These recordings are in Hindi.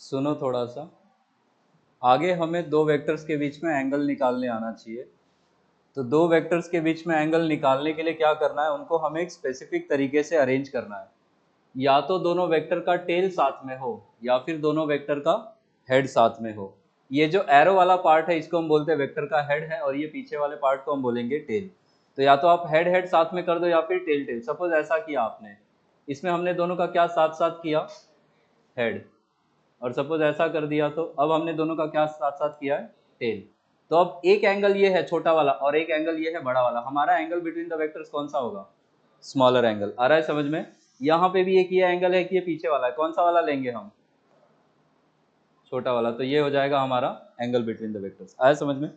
सुनो थोड़ा सा, आगे हमें दो वेक्टर्स के बीच में एंगल निकालने आना चाहिए। तो दो वेक्टर्स के बीच में एंगल निकालने के लिए क्या करना है, उनको हमें एक स्पेसिफिक तरीके से अरेंज करना है। या तो दोनों वेक्टर का टेल साथ में हो या फिर दोनों वेक्टर का हेड साथ में हो। ये जो एरो वाला पार्ट है इसको हम बोलते हैं वेक्टर का हेड है, और ये पीछे वाले पार्ट को हम बोलेंगे टेल। तो या तो आप हेड हेड साथ में कर दो या फिर टेल टेल। सपोज ऐसा किया आपने, इसमें हमने दोनों का क्या साथ साथ किया, हेड। और सपोज ऐसा कर दिया तो अब हमने दोनों का क्या साथ साथ किया है, टेल। तो अब एक एंगल ये है छोटा वाला और एक एंगल ये है बड़ा वाला। हमारा एंगल बिटवीन द वेक्टर्स कौन सा होगा, स्मॉलर एंगल। आ रहा है समझ में। यहाँ पे भी एक ये एंगल है कि ये पीछे वाला है, कौन सा वाला लेंगे हम, छोटा वाला। तो ये हो जाएगा हमारा एंगल बिटवीन द वेक्टर्स। आया समझ में।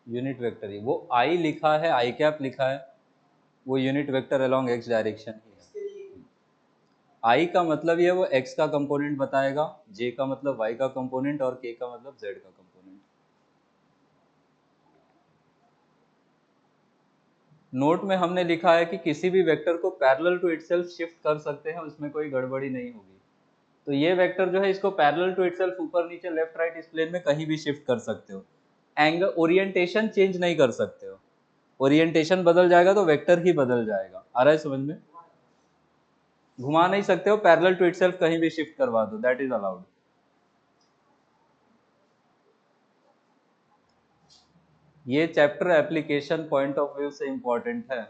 यूनिट वेक्टर ही, वो आई लिखा है, आई कैप लिखा है, वो unit vector along X direction ही है। आई का मतलब ये वो एक्स का कंपोनेंट बताएगा, जे का मतलब वाई का कंपोनेंट और के का मतलब जेड का कंपोनेंट। नोट में हमने लिखा है कि किसी भी वेक्टर को पैरेलल टू इटसेल्फ शिफ्ट कर सकते हैं, उसमें कोई गड़बड़ी नहीं होगी। तो ये वेक्टर जो है इसको पैरेलल टू इटसेल्फ ऊपर नीचे लेफ्ट राइट इस प्लेन में कहीं भी शिफ्ट कर सकते हो, एंगल ओरिएंटेशन चेंज नहीं कर सकते हो। ओरिएंटेशन बदल जाएगा तो वेक्टर ही बदल जाएगा। आ रहा है समझ में? घुमा नहीं सकते हो, पैरेलल टू इटसेल्फ कहीं भी शिफ्ट करवा दो, दैट इज अलाउड। ये chapter application point of view से इंपॉर्टेंट है।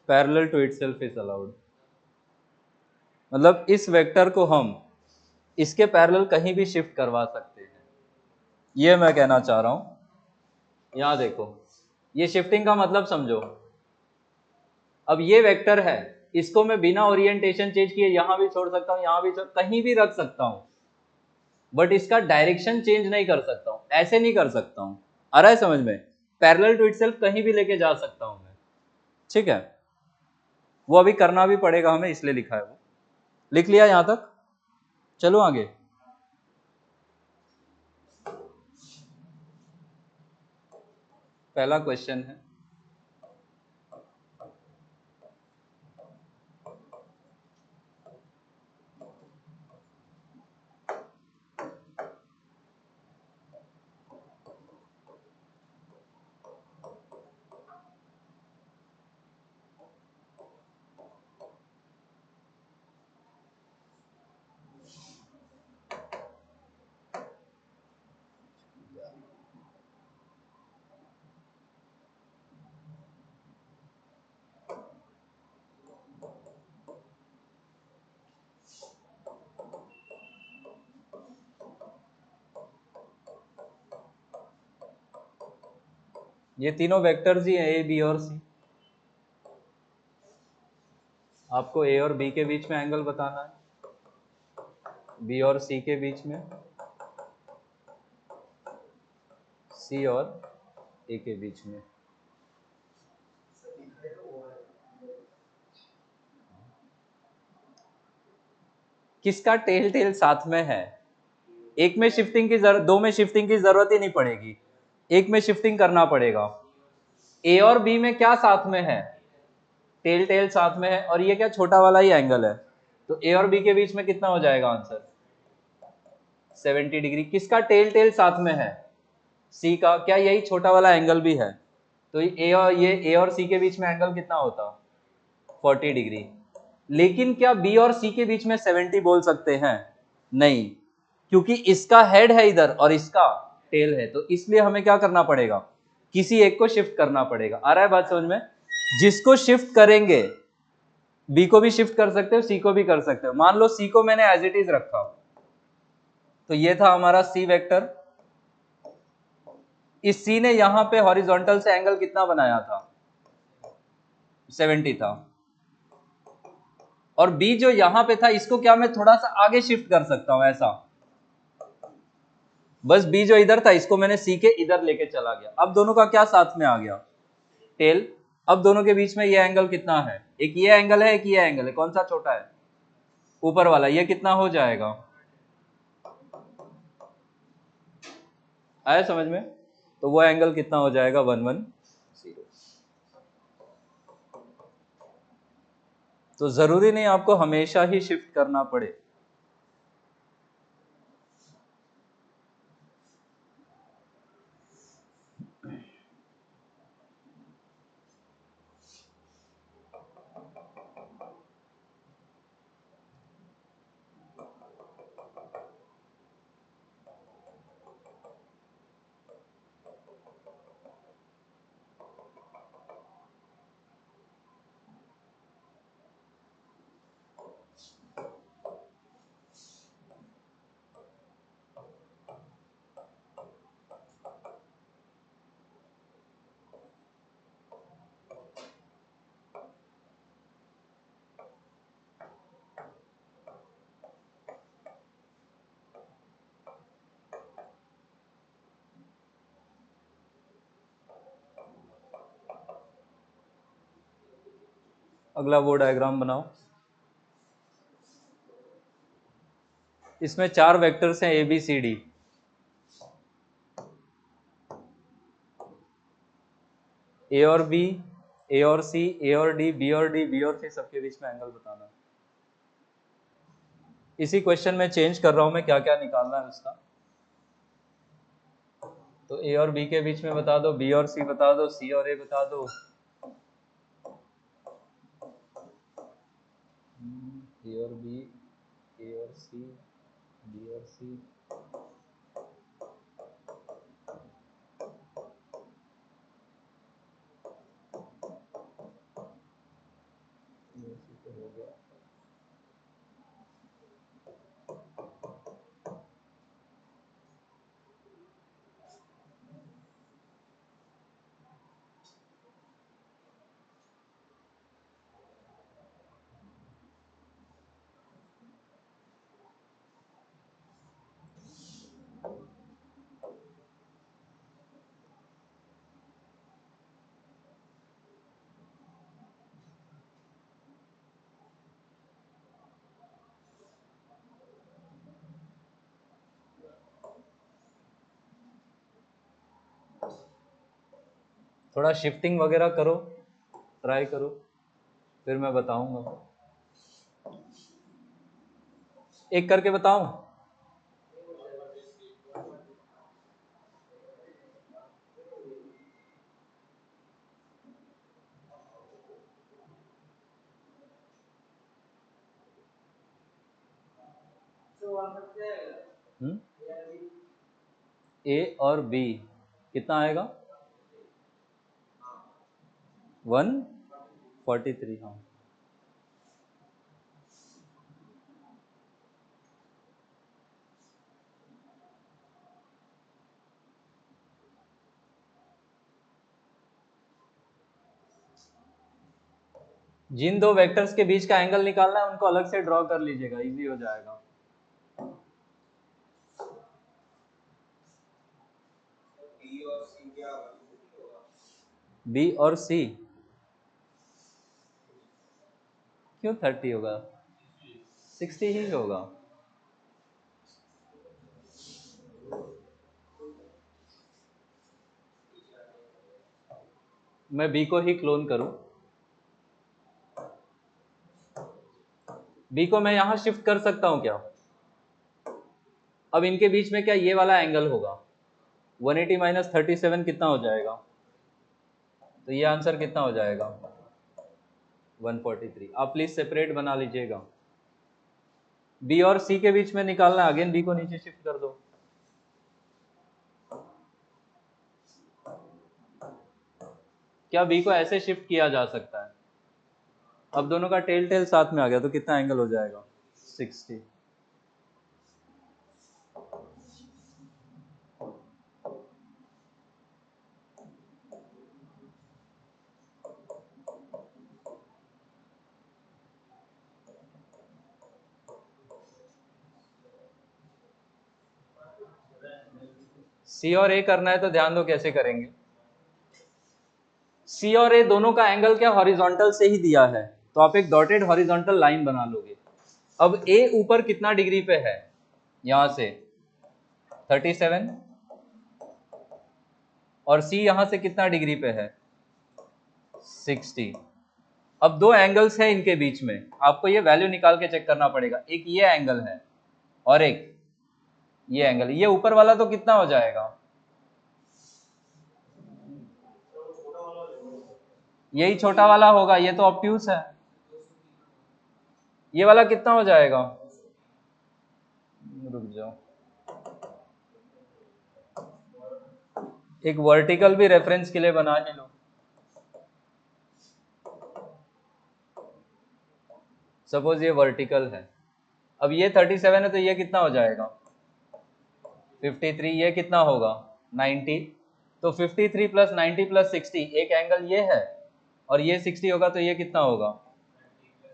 Parallel to itself is allowed, मतलब इस वेक्टर को हम इसके पैरेलल कहीं भी शिफ्ट करवा सकते हैं, ये मैं कहना चाह रहा हूं। यहां देखो, ये शिफ्टिंग का मतलब समझो। अब ये वेक्टर है, इसको मैं बिना ओरिएंटेशन चेंज किए यहां भी छोड़ सकता हूं, यहां भी कहीं भी रख सकता हूं, बट इसका डायरेक्शन चेंज नहीं कर सकता हूं, ऐसे नहीं कर सकता हूं। आ रहा है समझ में? पैरेलल टू इटसेल्फ कहीं भी लेके जा सकता हूं मैं, ठीक है? वो अभी करना भी पड़ेगा हमें, इसलिए लिखा है वो। लिख लिया यहां तक? चलो आगे। पहला क्वेश्चन है, ये तीनों वेक्टर्स ही हैं, ए बी और सी। आपको ए और बी के बीच में एंगल बताना है, बी और सी के बीच में, सी और ए के बीच में। किसका टेल टेल साथ में है? एक में शिफ्टिंग की जरूरत, दो में शिफ्टिंग की जरूरत ही नहीं पड़ेगी, एक में शिफ्टिंग करना पड़ेगा। ए और बी में क्या साथ में है? टेल टेल साथ में है, और ये क्या छोटा वाला ही एंगल है, तो ए और बी के बीच में कितना हो जाएगा आंसर? 70 डिग्री। किसका टेल टेल साथ में है? सी का। क्या यही छोटा वाला एंगल भी है? तो ये ए और सी के बीच में एंगल कितना होता? 40 डिग्री। लेकिन क्या बी और सी के बीच में 70 बोल सकते हैं? नहीं, क्योंकि इसका हेड है इधर और इसका टेल है, तो इसलिए हमें क्या करना पड़ेगा? किसी एक को शिफ्ट करना पड़ेगा। आ रहा है बात समझ में? जिसको शिफ्ट करेंगे, बी को भी शिफ्ट कर सकते हो, सी को भी कर सकते हो। मान लो सी को मैंने एज इट इज रखा, तो ये था हमारा सी वेक्टर। इस सी ने यहां पे हॉरिजॉन्टल से एंगल कितना बनाया था? 70 था। और बी जो यहां पे था, इसको क्या मैं थोड़ा सा आगे शिफ्ट कर सकता हूं ऐसा? बस बी जो इधर था, इसको मैंने सी के इधर लेके चला गया। अब दोनों का क्या साथ में आ गया? टेल। अब दोनों के बीच में ये एंगल कितना है? एक ये एंगल है, एक ये एंगल है। कौन सा छोटा है? ऊपर वाला। ये कितना हो जाएगा? आया समझ में? तो वो एंगल कितना हो जाएगा? 110। तो जरूरी नहीं आपको हमेशा ही शिफ्ट करना पड़े। अगला वो डायग्राम बनाओ। इसमें 4 वेक्टर्स हैं ए बी सी डी। ए और बी, ए और सी, ए और डी, बी और डी, बी और सी, सबके बीच में एंगल बताना है। इसी क्वेश्चन में चेंज कर रहा हूं मैं, क्या क्या निकालना है उसका। तो ए और बी के बीच में बता दो, बी और सी बता दो, सी और ए बता दो। ए और बी, ए और सी, बी और सी। तो हो गया। थोड़ा शिफ्टिंग वगैरह करो, ट्राई करो, फिर मैं बताऊंगा। एक करके बताऊं? ए और बी कितना आएगा? 143। हाँ, जिन दो वेक्टर्स के बीच का एंगल निकालना है उनको अलग से ड्रॉ कर लीजिएगा, इजी हो जाएगा। बी और सी क्यों 30 होगा? 60 ही होगा। मैं बी को ही क्लोन करूं। बी को मैं यहां शिफ्ट कर सकता हूं क्या? अब इनके बीच में क्या ये वाला एंगल होगा? 180 माइनस 37 कितना हो जाएगा? तो ये आंसर कितना हो जाएगा? 143। आप प्लीज सेपरेट बना लीजिएगा। बी और सी के बीच में निकालना है, अगेन बी को नीचे शिफ्ट कर दो। क्या बी को ऐसे शिफ्ट किया जा सकता है? अब दोनों का टेल टेल साथ में आ गया तो कितना एंगल हो जाएगा? 60। सी और ए करना है तो ध्यान दो कैसे करेंगे। सी और ए दोनों का एंगल क्या हॉरिजॉन्टल से ही दिया है, तो आप एक डॉटेड हॉरिजॉन्टल लाइन बना लोगे। अब ए ऊपर कितना डिग्री पे है? यहां से 37, और सी यहां से कितना डिग्री पे है? 60। अब दो एंगल्स है इनके बीच में, आपको ये वैल्यू निकाल के चेक करना पड़ेगा। एक ये एंगल है और एक ये एंगल। ये ऊपर वाला तो कितना हो जाएगा? यही छोटा वाला होगा, ये तो ऑब्ट्यूस है। ये वाला कितना हो जाएगा? रुक जाओ, एक वर्टिकल भी रेफरेंस के लिए बना ही लो। सपोज ये वर्टिकल है, अब ये 37 है तो ये कितना हो जाएगा? 53। ये कितना होगा? 90। तो 53 प्लस 90 प्लस 60, एक एंगल ये है और ये 60 होगा तो ये कितना होगा?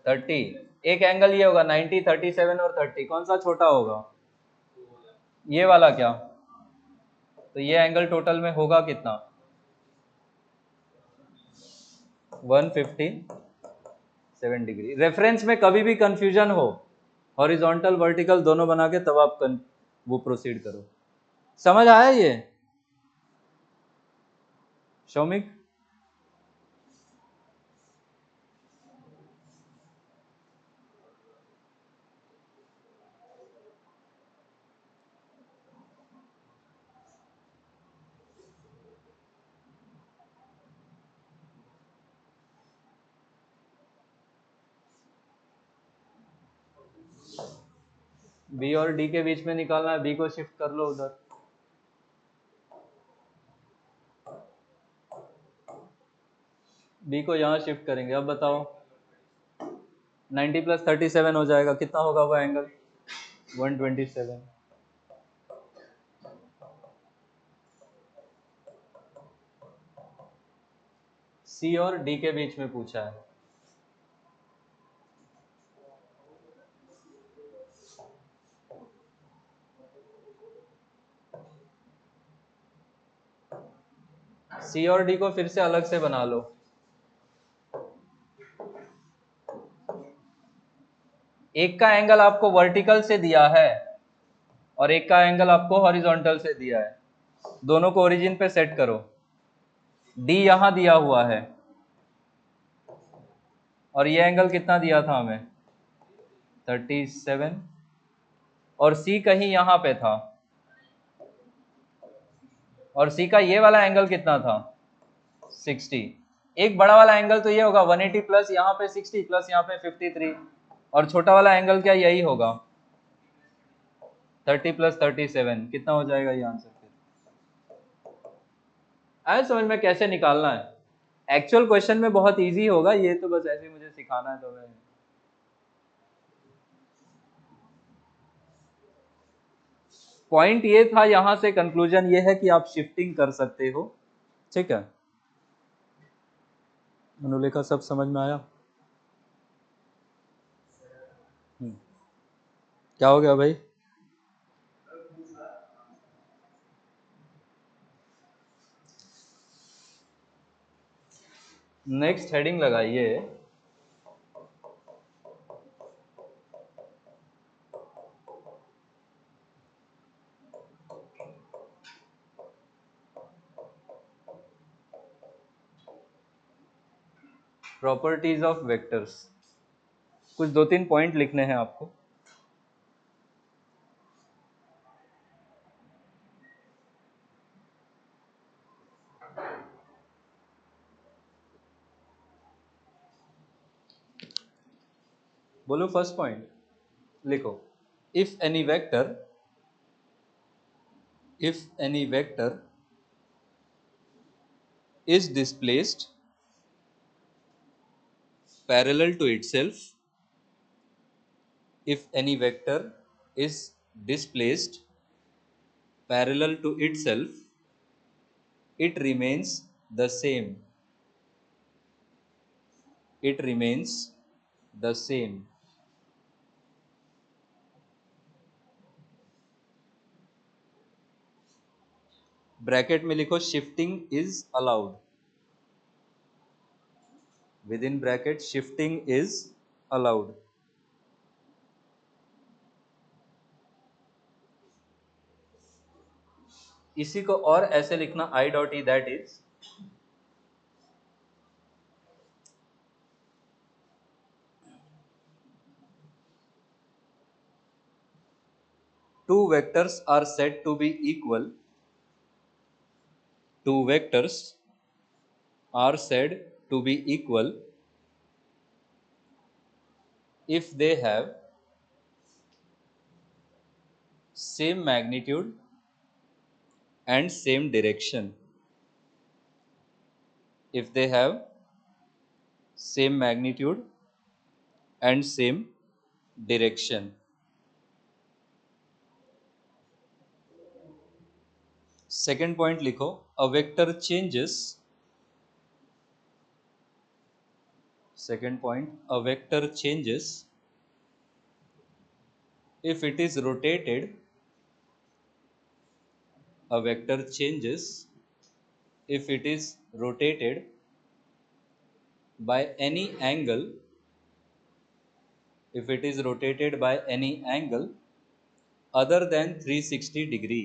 30। एक एंगल ये होगा 90, 37 और 30, कौन सा छोटा होगा? ये वाला। क्या तो ये एंगल टोटल में होगा कितना? 150 7 डिग्री। रेफरेंस में कभी भी कंफ्यूजन हो, हॉरिजॉन्टल वर्टिकल दोनों बना के तब आप वो प्रोसीड करो। समझ आया ये शौमिक? बी और डी के बीच में निकालना है, बी को शिफ्ट कर लो उधर। बी को यहाँ शिफ्ट करेंगे। अब बताओ 90 + 37 हो जाएगा, कितना होगा वो एंगल? 127। सी और डी के बीच में पूछा है। सी और डी को फिर से अलग से बना लो। एक का एंगल आपको वर्टिकल से दिया है और एक का एंगल आपको हॉरिजॉन्टल से दिया है, दोनों को ओरिजिन पे सेट करो। डी यहां दिया हुआ है और ये एंगल कितना दिया था हमें? 37। और सी कहीं यहां पे था और सी का ये वाला एंगल कितना था? 60। एक बड़ा वाला एंगल तो ये होगा 180 प्लस यहाँ पे 60 प्लस यहाँ पे 53, और छोटा वाला एंगल क्या यही होगा 30 + 37। कितना हो जाएगा ये आंसर? फिर आए समझ में कैसे निकालना है? एक्चुअल क्वेश्चन में बहुत इजी होगा, ये तो बस ऐसे मुझे सिखाना है तो मैं। पॉइंट ये था, यहां से कंक्लूजन ये है कि आप शिफ्टिंग कर सकते हो। ठीक है, अनुलेखा सब समझ में आया? क्या हो गया भाई? नेक्स्ट हेडिंग लगाइए, प्रॉपर्टीज ऑफ वेक्टर्स। कुछ 2-3 पॉइंट लिखने हैं आपको। बोलो फर्स्ट पॉइंट लिखो। If any vector is displaced parallel to itself, if any vector is displaced parallel to itself, it remains the same. It remains the same. Bracket में लिखो shifting is allowed. Within bracket shifting is allowed. इसी को और ऐसे लिखना I dot E, that is two vectors are said to be equal. Two vectors are said to be equal if they have same magnitude and same direction. If they have same magnitude and same direction. Second point लिखो, a vector changes. Second point, a vector changes if it is rotated. A vector changes if it is rotated by any angle if it is rotated by any angle other than 360 degree.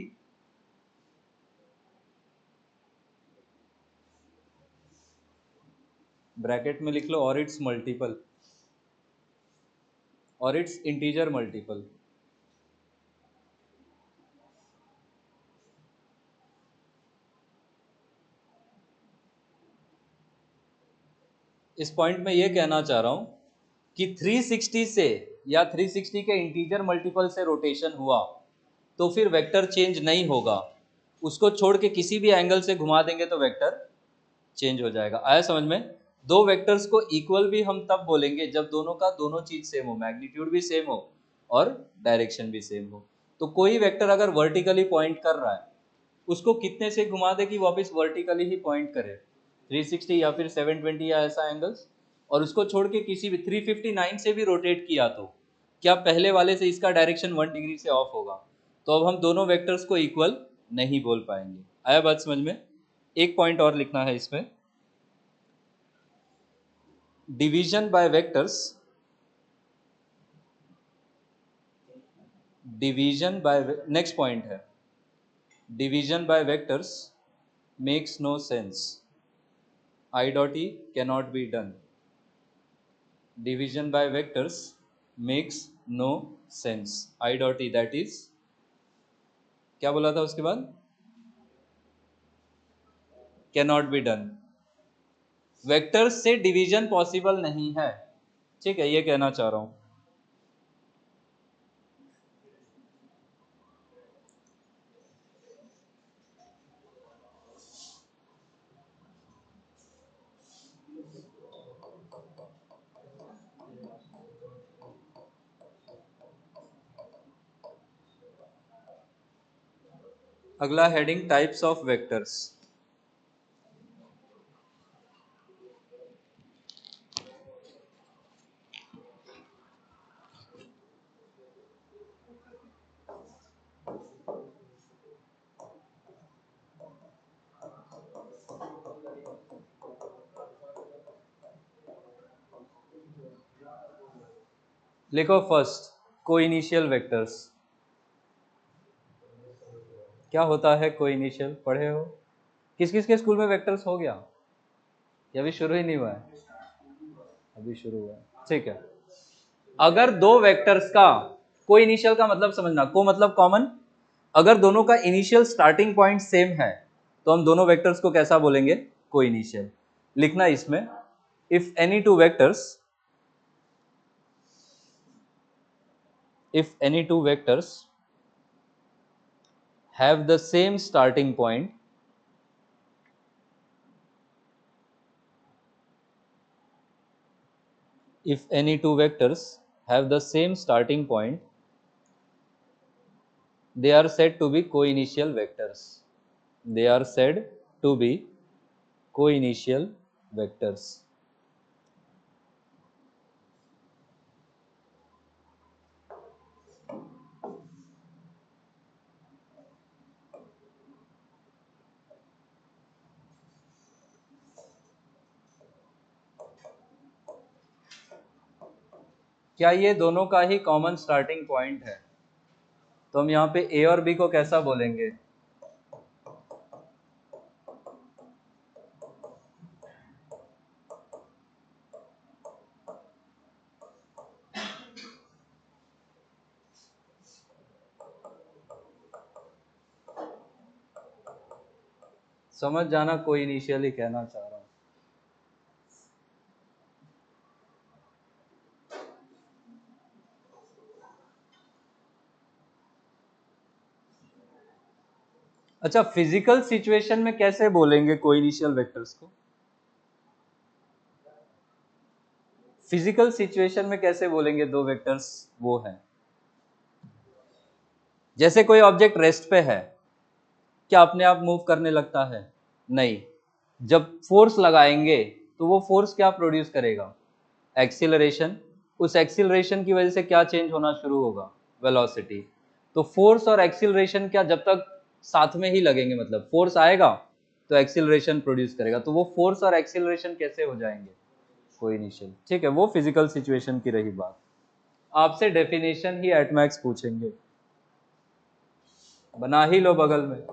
Bracket में लिख लो और इट्स मल्टीपल, और इट्स इंटीजर मल्टीपल। इस पॉइंट में ये कहना चाह रहा हूं कि 360 से या 360 के इंटीजर मल्टीपल से रोटेशन हुआ तो फिर वेक्टर चेंज नहीं होगा, उसको छोड़ के किसी भी एंगल से घुमा देंगे तो वेक्टर चेंज हो जाएगा। आया समझ में? दो वेक्टर्स को इक्वल भी हम तब बोलेंगे जब दोनों का दोनों चीज सेम हो, मैग्नीट्यूड भी सेम हो और डायरेक्शन भी सेम हो। तो कोई वेक्टर अगर वर्टिकली पॉइंट कर रहा है, उसको कितने से घुमा दे कि वापस वर्टिकली ही पॉइंट करे, 360 या फिर 720 या ऐसा एंगल्स, और उसको छोड़ के किसी भी 359 से भी रोटेट किया तो क्या पहले वाले से इसका डायरेक्शन 1 डिग्री से ऑफ होगा? तो अब हम दोनों वेक्टर्स को इक्वल नहीं बोल पाएंगे। आया बात समझ में? एक पॉइंट और लिखना है इसमें, division by vectors, division by, next point है division by vectors makes no sense, I dot E cannot be done, division by vectors makes no sense, I dot E that is, क्या बोला था उसके बाद? cannot be done, वेक्टर्स से डिवीजन पॉसिबल नहीं है। ठीक है, ये कहना चाह रहा हूं। अगला हेडिंग टाइप्स ऑफ वेक्टर्स। लिखो फर्स्ट, कोइनिशियल वेक्टर्स। क्या होता है कोइनिशियल? पढ़े हो? किस किस के स्कूल में वेक्टर्स हो गया? या अभी शुरू ही नहीं हुआ है? अभी शुरू हुआ है, ठीक है। अगर दो वेक्टर्स का को इनिशियल का मतलब समझना, को मतलब कॉमन, अगर दोनों का इनिशियल स्टार्टिंग पॉइंट सेम है तो हम दोनों वेक्टर्स को कैसा बोलेंगे? को इनिशियल। लिखना इसमें, if any two vectors, if any two vectors have the same starting point, if any two vectors have the same starting point, they are said to be co-initial vectors, they are said to be co-initial vectors। क्या ये दोनों का ही कॉमन स्टार्टिंग पॉइंट है? तो हम यहाँ पे ए और बी को कैसा बोलेंगे? समझ जाना, कोई इनिशियली कहना चाह रहा हूँ। अच्छा, फिजिकल सिचुएशन में कैसे बोलेंगे कोई इनिशियल वेक्टर्स को? फिजिकल सिचुएशन में कैसे बोलेंगे दो वेक्टर्स वो हैं? जैसे कोई ऑब्जेक्ट रेस्ट पे है, क्या अपने आप मूव करने लगता है? नहीं। जब फोर्स लगाएंगे तो वो फोर्स क्या प्रोड्यूस करेगा? एक्सीलरेशन। उस एक्सीलरेशन की वजह से क्या चेंज होना शुरू होगा? वेलोसिटी। तो फोर्स और एक्सीलरेशन क्या जब तक साथ में ही लगेंगे, मतलब फोर्स आएगा तो एक्सीलरेशन प्रोड्यूस करेगा, तो वो फोर्स और एक्सीलरेशन कैसे हो जाएंगे? कोई इनिशियल। ठीक है, वो फिजिकल सिचुएशन की रही बात। आपसे डेफिनेशन ही एट मैक्स पूछेंगे, बना ही लो बगल में।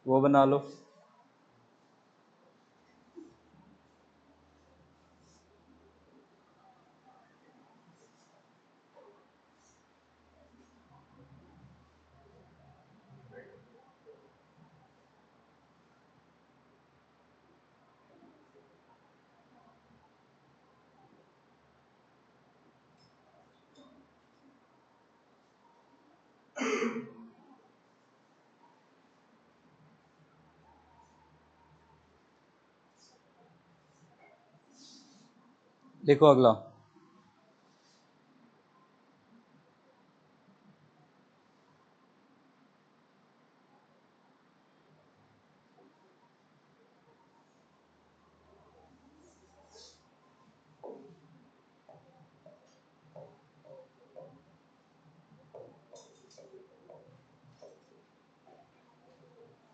वो बना लो। देखो अगला,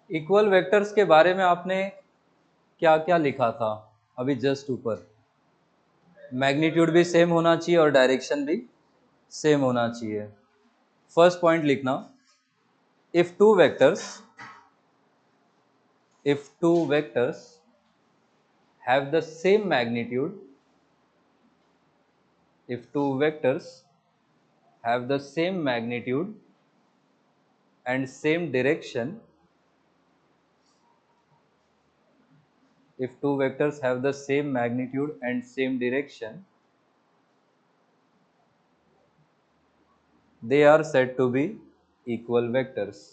इक्वल वेक्टर्स के बारे में आपने क्या क्या लिखा था अभी जस्ट ऊपर? मैग्नीट्यूड भी सेम होना चाहिए और डायरेक्शन भी सेम होना चाहिए। फर्स्ट पॉइंट लिखना, if two vectors have the same magnitude, if two vectors have the same magnitude and same direction, if two vectors have the same magnitude and same direction, they are said to be equal vectors.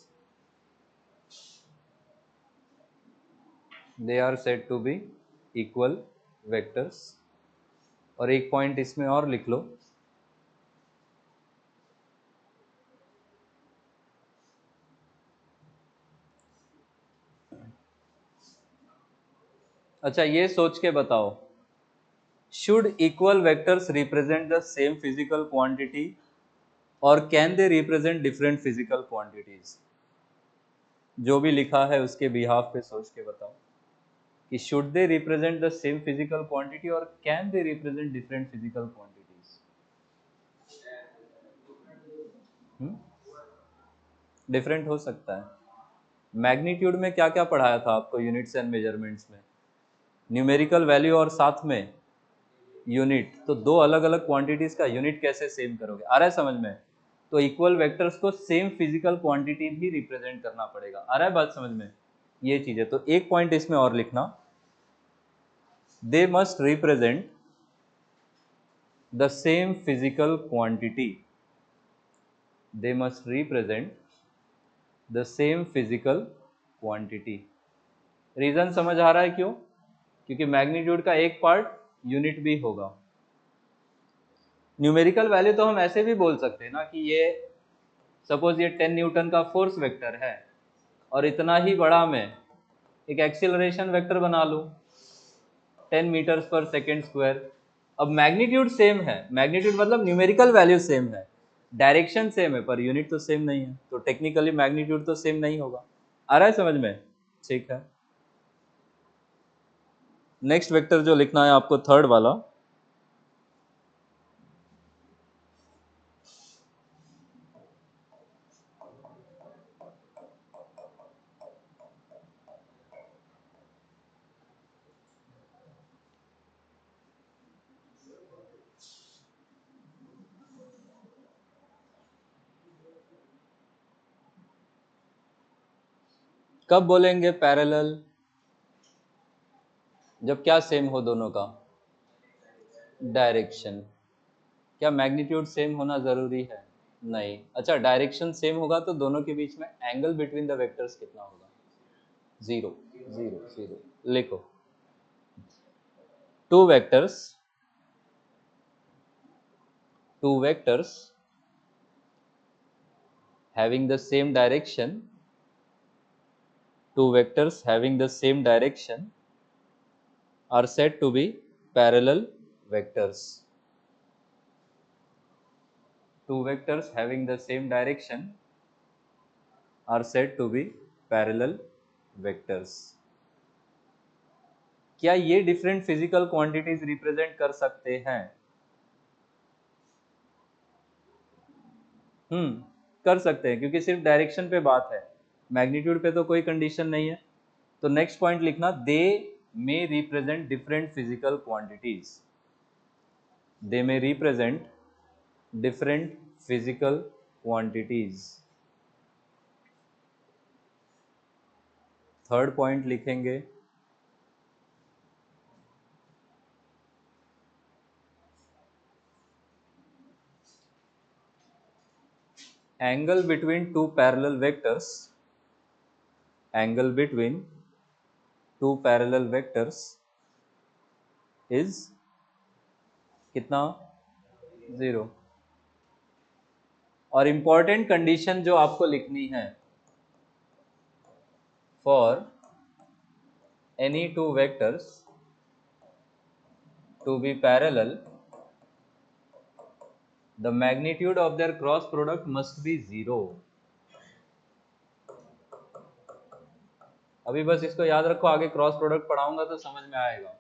They are said to be equal vectors. और एक पॉइंट इसमें और लिख लो, अच्छा ये सोच के बताओ, should equal vectors represent the same physical quantity or can they represent different physical quantities? जो भी लिखा है उसके बिहाफ पे सोच के बताओ कि should they represent the same physical quantity or can they represent different physical quantities? Different हो सकता है। मैग्नीट्यूड में क्या क्या पढ़ाया था आपको यूनिट्स एंड मेजरमेंट्स में? न्यूमेरिकल वैल्यू और साथ में यूनिट, तो दो अलग अलग क्वांटिटीज का यूनिट कैसे सेम करोगे? आ रहा है समझ में? तो इक्वल वेक्टर्स को सेम फिजिकल क्वांटिटी भी रिप्रेजेंट करना पड़ेगा। आ रहा है बात समझ में? ये चीज है। तो एक पॉइंट इसमें और लिखना, they must represent the same physical quantity, they must represent the same physical quantity. Reason समझ आ रहा है क्यों? क्योंकि मैग्नीट्यूड का एक पार्ट यूनिट भी होगा। न्यूमेरिकल वैल्यू तो हम ऐसे भी बोल सकते हैं ना कि ये सपोज ये 10 न्यूटन का फोर्स वेक्टर है और इतना ही बड़ा मैं एक एक्सीलरेशन वेक्टर बना लूं 10 मीटर्स पर सेकेंड स्क्वायर। अब मैग्नीट्यूड सेम है, मैग्नीट्यूड मतलब न्यूमेरिकल वैल्यू सेम है, डायरेक्शन सेम है, पर यूनिट तो सेम नहीं है, तो टेक्निकली मैग्नीट्यूड तो सेम नहीं होगा। आ रहा है समझ में? ठीक है। नेक्स्ट वेक्टर जो लिखना है आपको, थर्ड वाला, कब बोलेंगे पैरेलल? जब क्या सेम हो दोनों का? डायरेक्शन। क्या मैग्नीट्यूड सेम होना जरूरी है? नहीं। अच्छा, डायरेक्शन सेम होगा तो दोनों के बीच में एंगल बिटवीन द वेक्टर्स कितना होगा? 0 0 0 लिखो। Two vectors having the same direction, are said to be parallel vectors. Two vectors having the same direction are said to be parallel vectors. क्या ये डिफरेंट फिजिकल क्वांटिटीज रिप्रेजेंट कर सकते हैं? कर सकते हैं, क्योंकि सिर्फ डायरेक्शन पे बात है, मैग्नीट्यूड पे तो कोई कंडीशन नहीं है। तो नेक्स्ट पॉइंट लिखना, they may represent different physical quantities. They may represent different physical quantities. Third point लिखेंगे, angle between two parallel vectors is कितना? 0। और इंपॉर्टेंट कंडीशन जो आपको लिखनी है, for any two vectors to be parallel the magnitude of their cross product must be 0। अभी बस इसको याद रखो, आगे क्रॉस प्रोडक्ट पढ़ाऊंगा तो समझ में आएगा।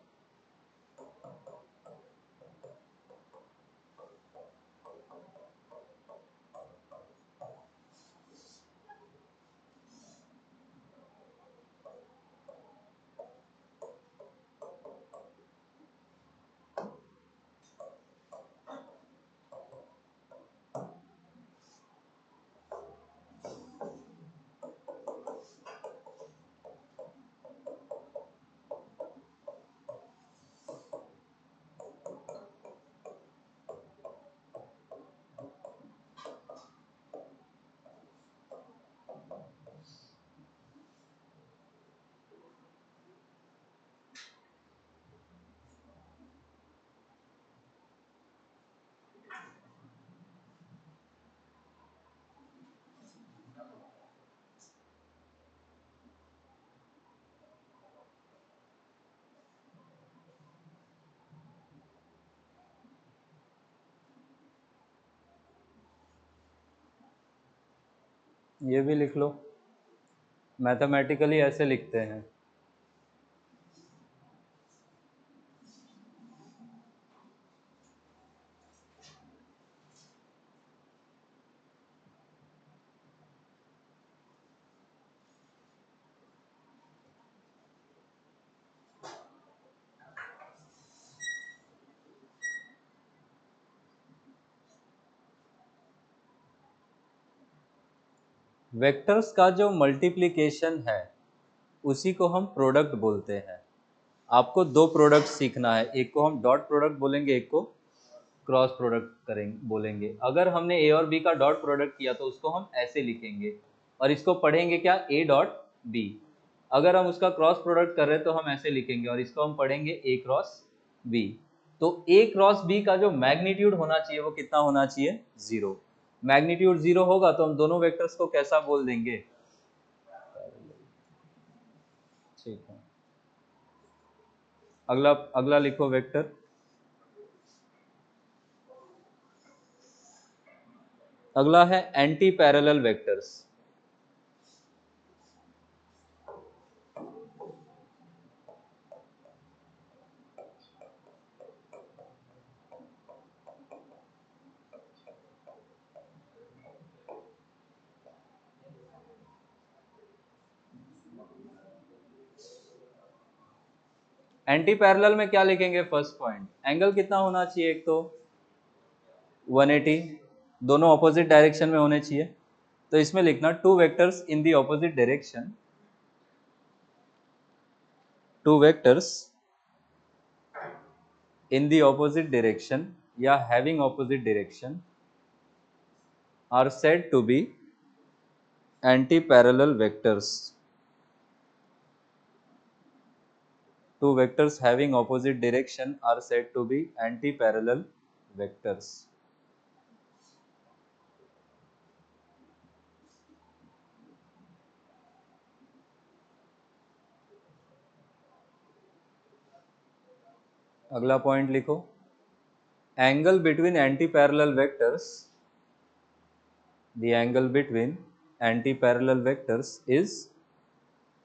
ये भी लिख लो, मैथमेटिकली ऐसे लिखते हैं। वेक्टर्स का जो मल्टीप्लिकेशन है उसी को हम प्रोडक्ट बोलते हैं। आपको दो प्रोडक्ट सीखना है, एक को हम डॉट प्रोडक्ट बोलेंगे, एक को क्रॉस प्रोडक्ट करेंगे बोलेंगे। अगर हमने ए और बी का डॉट प्रोडक्ट किया तो उसको हम ऐसे लिखेंगे और इसको पढ़ेंगे क्या, ए डॉट बी। अगर हम उसका क्रॉस प्रोडक्ट कर रहे हैं तो हम ऐसे लिखेंगे और इसको हम पढ़ेंगे ए क्रॉस बी। तो ए क्रॉस बी का जो मैग्नीट्यूड होना चाहिए वो कितना होना चाहिए? 0। मैग्नीट्यूड 0 होगा तो हम दोनों वेक्टर्स को कैसा बोल देंगे? ठीक है, अगला अगला लिखो वेक्टर। अगला है anti parallel vectors. Anti parallel में क्या लिखेंगे? फर्स्ट पॉइंट, एंगल कितना होना चाहिए? एक तो 180, दोनों ऑपोजिट डायरेक्शन में होने चाहिए। तो इसमें लिखना two vectors in the opposite direction, two vectors in the opposite direction या having opposite direction are said to be anti parallel vectors. two vectors having opposite direction are said to be anti-parallel vectors. अगला पॉइंट लिखो, angle between anti-parallel vectors, the angle between anti-parallel vectors is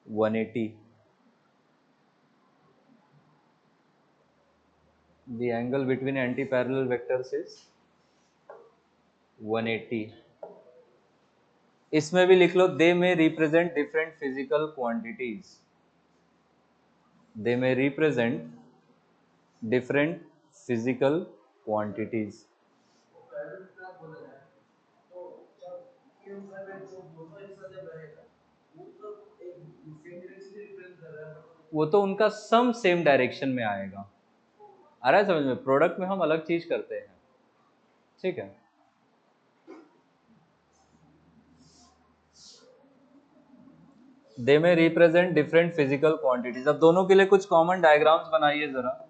180. The angle between anti-parallel vectors is 180. इसमें भी लिख लो, they may represent different physical quantities. They may represent different physical quantities. वो तो उनका सम सेम डायरेक्शन में आएगा, आ रहा है समझ में? प्रोडक्ट में हम अलग चीज करते हैं, ठीक है। दे में रिप्रेजेंट डिफरेंट फिजिकल क्वांटिटीज। अब दोनों के लिए कुछ कॉमन डायग्राम्स बनाइए जरा।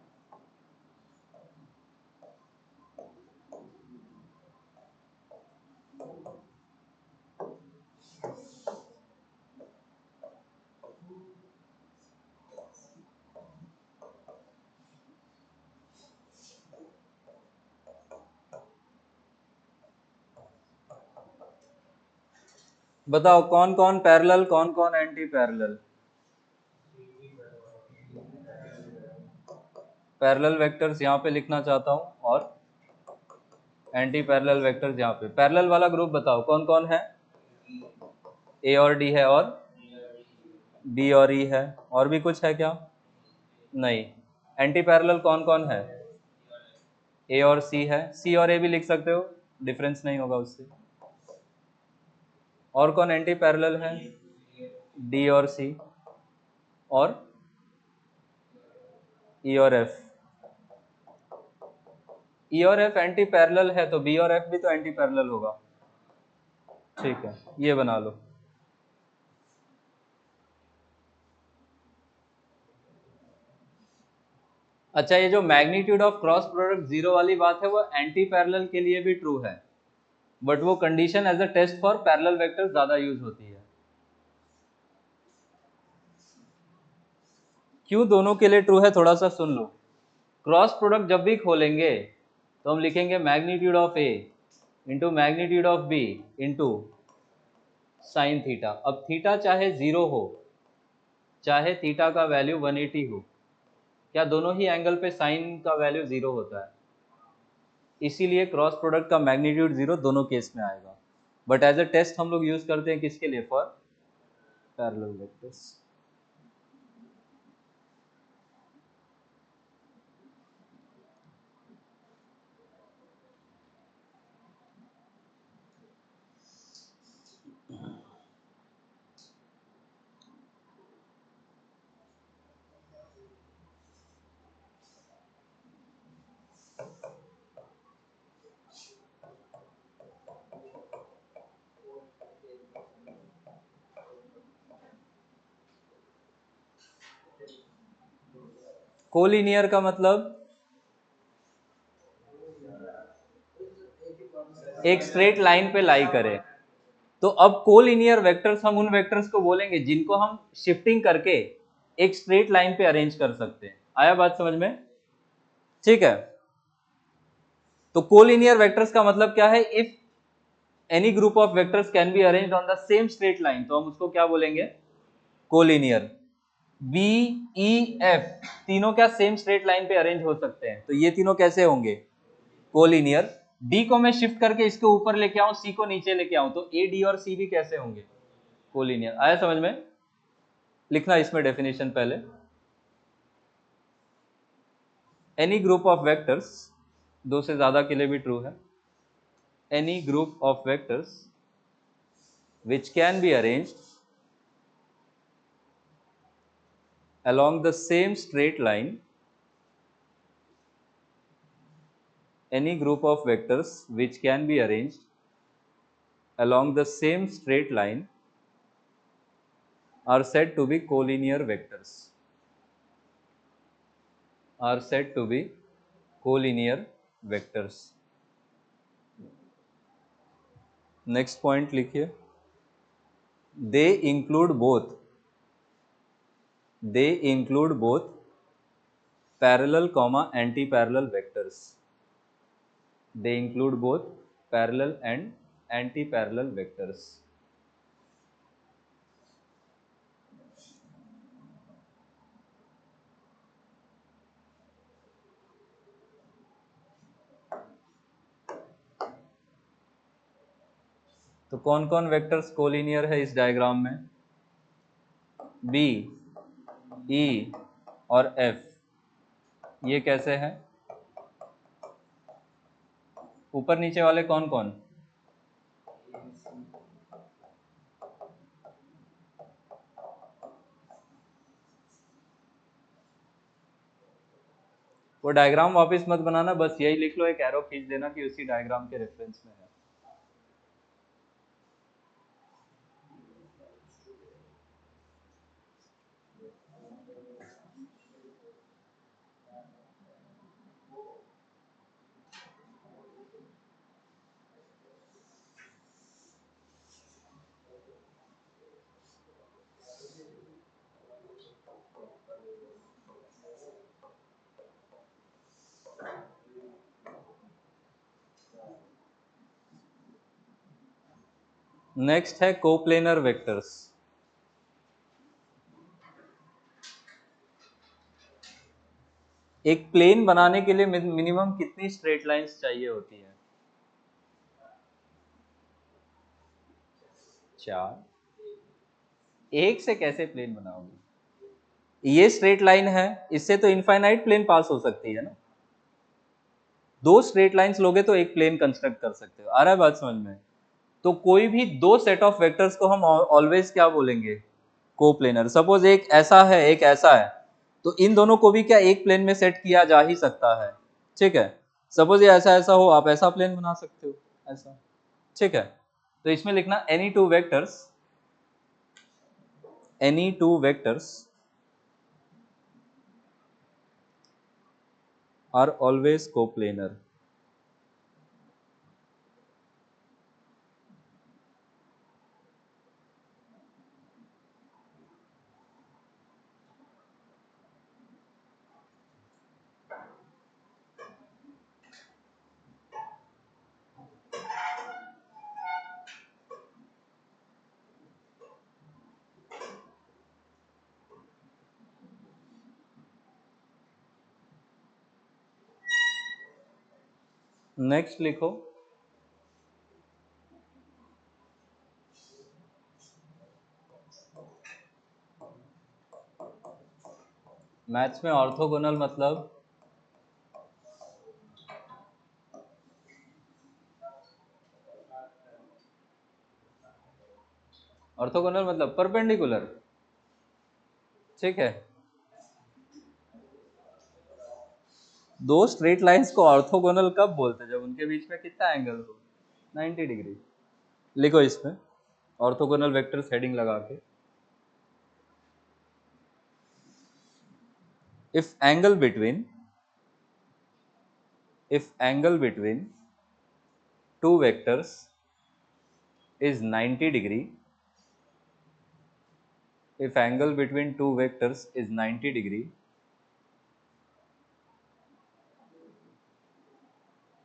बताओ कौन कौन पैरेलल, कौन कौन एंटी पैरेलल? पैरेलल वेक्टर्स यहाँ पे लिखना चाहता हूँ और एंटी पैरेलल वेक्टर्स यहाँ पे। पैरेलल वाला ग्रुप बताओ कौन कौन है? ए और डी है, और बी और ई है, और भी कुछ है क्या? नहीं। एंटी पैरेलल कौन कौन है? ए और सी है, सी और ए भी लिख सकते हो, डिफरेंस नहीं होगा उससे। और कौन एंटी पैरेलल है? डी और सी, और ई और एफ। ई और एफ एंटी पैरेलल है तो बी और एफ भी तो एंटी पैरेलल होगा, ठीक है, ये बना लो। अच्छा, ये जो magnitude of cross product zero वाली बात है वो एंटी पैरेलल के लिए भी ट्रू है, बट वो condition as a test for parallel vector ज्यादा यूज होती है। क्यों दोनों के लिए ट्रू है, थोड़ा सा सुन लो। क्रॉस प्रोडक्ट जब भी खोलेंगे तो हम लिखेंगे magnitude of A into magnitude of B into sine theta. अब थीटा चाहे जीरो हो, चाहे थीटा का वैल्यू 180 हो, क्या दोनों ही एंगल पे साइन का वैल्यू जीरो होता है? इसीलिए क्रॉस प्रोडक्ट का मैग्नीट्यूड जीरो दोनों केस में आएगा, बट एज अ टेस्ट हम लोग यूज करते हैं किसके लिए? For parallel vectors. कोलिनियर का मतलब एक स्ट्रेट लाइन पे लाई करे। तो अब कोलिनियर वेक्टर्स हम उन वेक्टर्स को बोलेंगे जिनको हम शिफ्टिंग करके एक स्ट्रेट लाइन पे अरेंज कर सकते हैं। आया बात समझ में? ठीक है। तो कोलिनियर वेक्टर्स का मतलब क्या है? If any group of vectors can be arranged on the same straight line, तो हम उसको क्या बोलेंगे? कोलिनियर। बी ई एफ तीनों क्या सेम स्ट्रेट लाइन पे अरेंज हो सकते हैं, तो ये तीनों कैसे होंगे? कोलिनियर। डी को मैं शिफ्ट करके इसके ऊपर लेके आऊं, सी को नीचे लेके आऊं, तो ए डी और सी भी कैसे होंगे? कोलिनियर। आया समझ में? लिखना इसमें डेफिनेशन पहले। एनी ग्रुप ऑफ वेक्टर्स, दो से ज्यादा के लिए भी ट्रू है, any group of vectors which can be arranged along the same straight line, any group of vectors which can be arranged along the same straight line are said to be collinear vectors. are said to be collinear vectors. Next point लिखिए, they include both parallel comma anti parallel vectors. They include both parallel and anti parallel vectors. तो कौन कौन वेक्टर्स कोलिनियर है इस डायग्राम में? बी, ई और एफ. ये कैसे हैं? ऊपर नीचे वाले कौन कौन? वो डायग्राम वापस मत बनाना, बस यही लिख लो, एक एरो खींच देना कि उसी डायग्राम के रेफरेंस में है. नेक्स्ट है कोप्लेनर वेक्टर्स. एक प्लेन बनाने के लिए मिनिमम कितनी स्ट्रेट लाइंस चाहिए होती है? 4. एक से कैसे प्लेन बनाओगे? ये स्ट्रेट लाइन है, इससे तो इनफाइनाइट प्लेन पास हो सकती है ना. दो स्ट्रेट लाइंस लोगे तो एक प्लेन कंस्ट्रक्ट कर सकते हो. आ रहा है बात समझ में? तो कोई भी दो सेट ऑफ वेक्टर्स को हम ऑलवेज क्या बोलेंगे? कोप्लेनर. सपोज एक ऐसा है एक ऐसा है, तो इन दोनों को भी क्या एक प्लेन में सेट किया जा ही सकता है. ठीक है. सपोज ये ऐसा ऐसा हो, आप ऐसा प्लेन बना सकते हो, ऐसा. ठीक है. तो इसमें लिखना any two vectors are always coplanar. Next लिखो, मैथ्स में ऑर्थोगोनल मतलब परपेंडिकुलर. ठीक है. दो स्ट्रेट लाइंस को ऑर्थोगोनल कब बोलते हैं? जब उनके बीच में कितना एंगल हो? 90 डिग्री. लिखो इसमें ऑर्थोगोनल वेक्टर्स हेडिंग लगा के. if angle between two vectors is 90 degree, if angle between two vectors is 90 degree,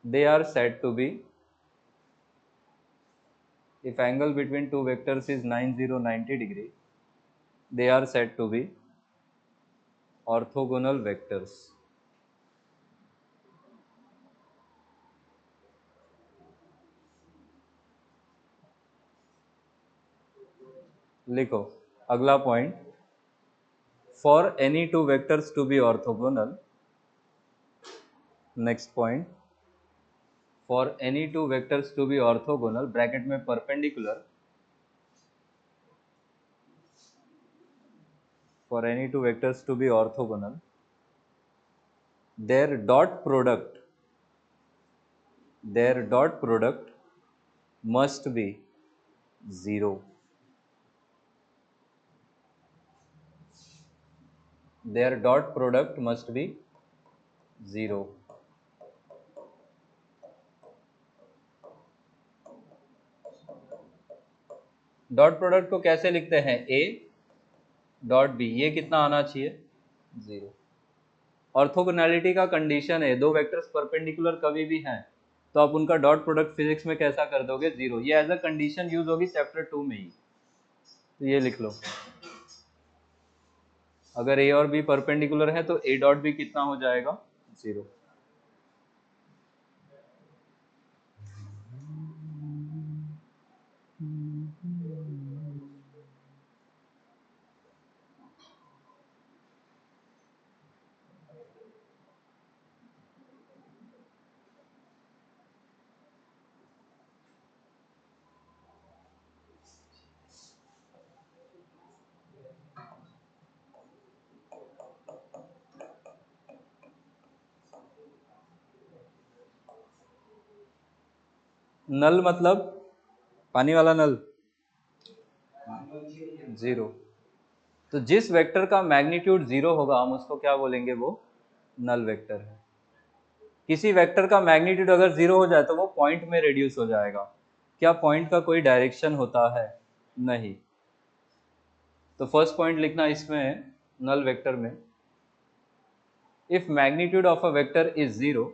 they are said to be, if angle between two vectors is 90 degree, they are said to be orthogonal vectors. लिखो अगला point, for any two vectors to be orthogonal. Next point, for any two vectors to be orthogonal, bracket में perpendicular, for any two vectors to be orthogonal, their dot product must be 0. Their dot product must be 0। Dot product को कैसे लिखते हैं, a डॉट b, ये कितना आना चाहिए, 0। ऑर्थोगोनैलिटी का कंडीशन है, दो वेक्टर्स परपेंडिकुलर कभी भी हैं तो आप उनका डॉट प्रोडक्ट फिजिक्स में कैसा कर दोगे, 0। ये एज अ कंडीशन यूज होगी चैप्टर 2 में ही, तो ये लिख लो। अगर a और b परपेंडिकुलर है तो a डॉट b कितना हो जाएगा, 0। नल मतलब पानी वाला नल, 0। तो जिस वेक्टर का मैग्नीट्यूड 0 होगा हम उसको क्या बोलेंगे, वो नल वेक्टर है। किसी वेक्टर का मैग्नीट्यूड अगर 0 हो जाए तो वो पॉइंट में रिड्यूस हो जाएगा। क्या पॉइंट का कोई डायरेक्शन होता है, नहीं। तो फर्स्ट पॉइंट लिखना इसमें नल वेक्टर में, if magnitude of a vector is 0,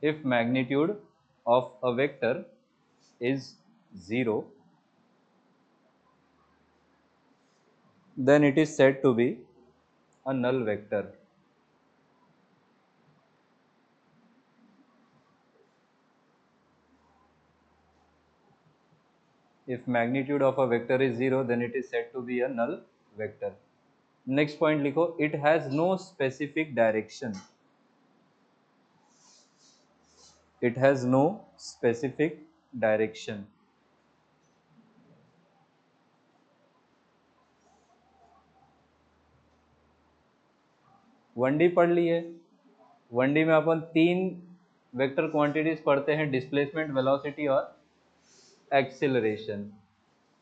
if magnitude of a vector is 0, then it is said to be a null vector. If magnitude of a vector is 0, then it is said to be a null vector. Next point लिखो, it has no specific direction. It has no specific direction. One D पढ़ लिए। वन डी में अपन तीन वेक्टर क्वांटिटीज पढ़ते हैं, डिस्प्लेसमेंट, वेलोसिटी और एक्सिलरेशन।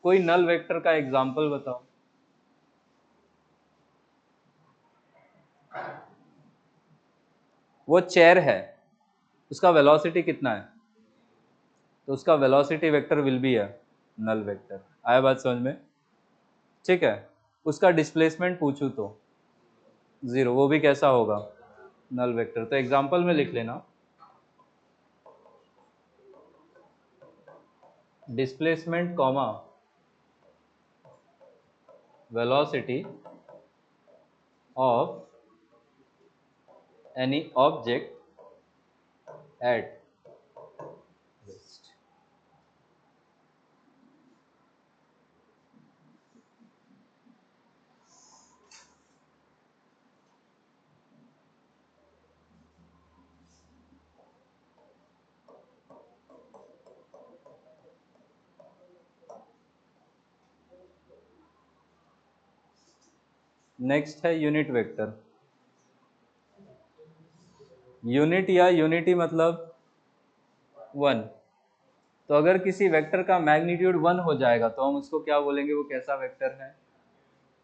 कोई नल वेक्टर का एग्जांपल बताओ। वो चेयर है, उसका वेलोसिटी कितना है, तो उसका velocity vector will be a null vector. आया बात समझ में, ठीक है। उसका डिस्प्लेसमेंट पूछूं तो 0, वो भी कैसा होगा, नल वेक्टर। तो एग्जांपल में लिख लेना, displacement comma velocity of any object at rest. Next है यूनिट वेक्टर। यूनिट या यूनिटी मतलब 1। तो अगर किसी वेक्टर का मैग्नीट्यूड 1 हो जाएगा तो हम उसको क्या बोलेंगे, वो कैसा वेक्टर है,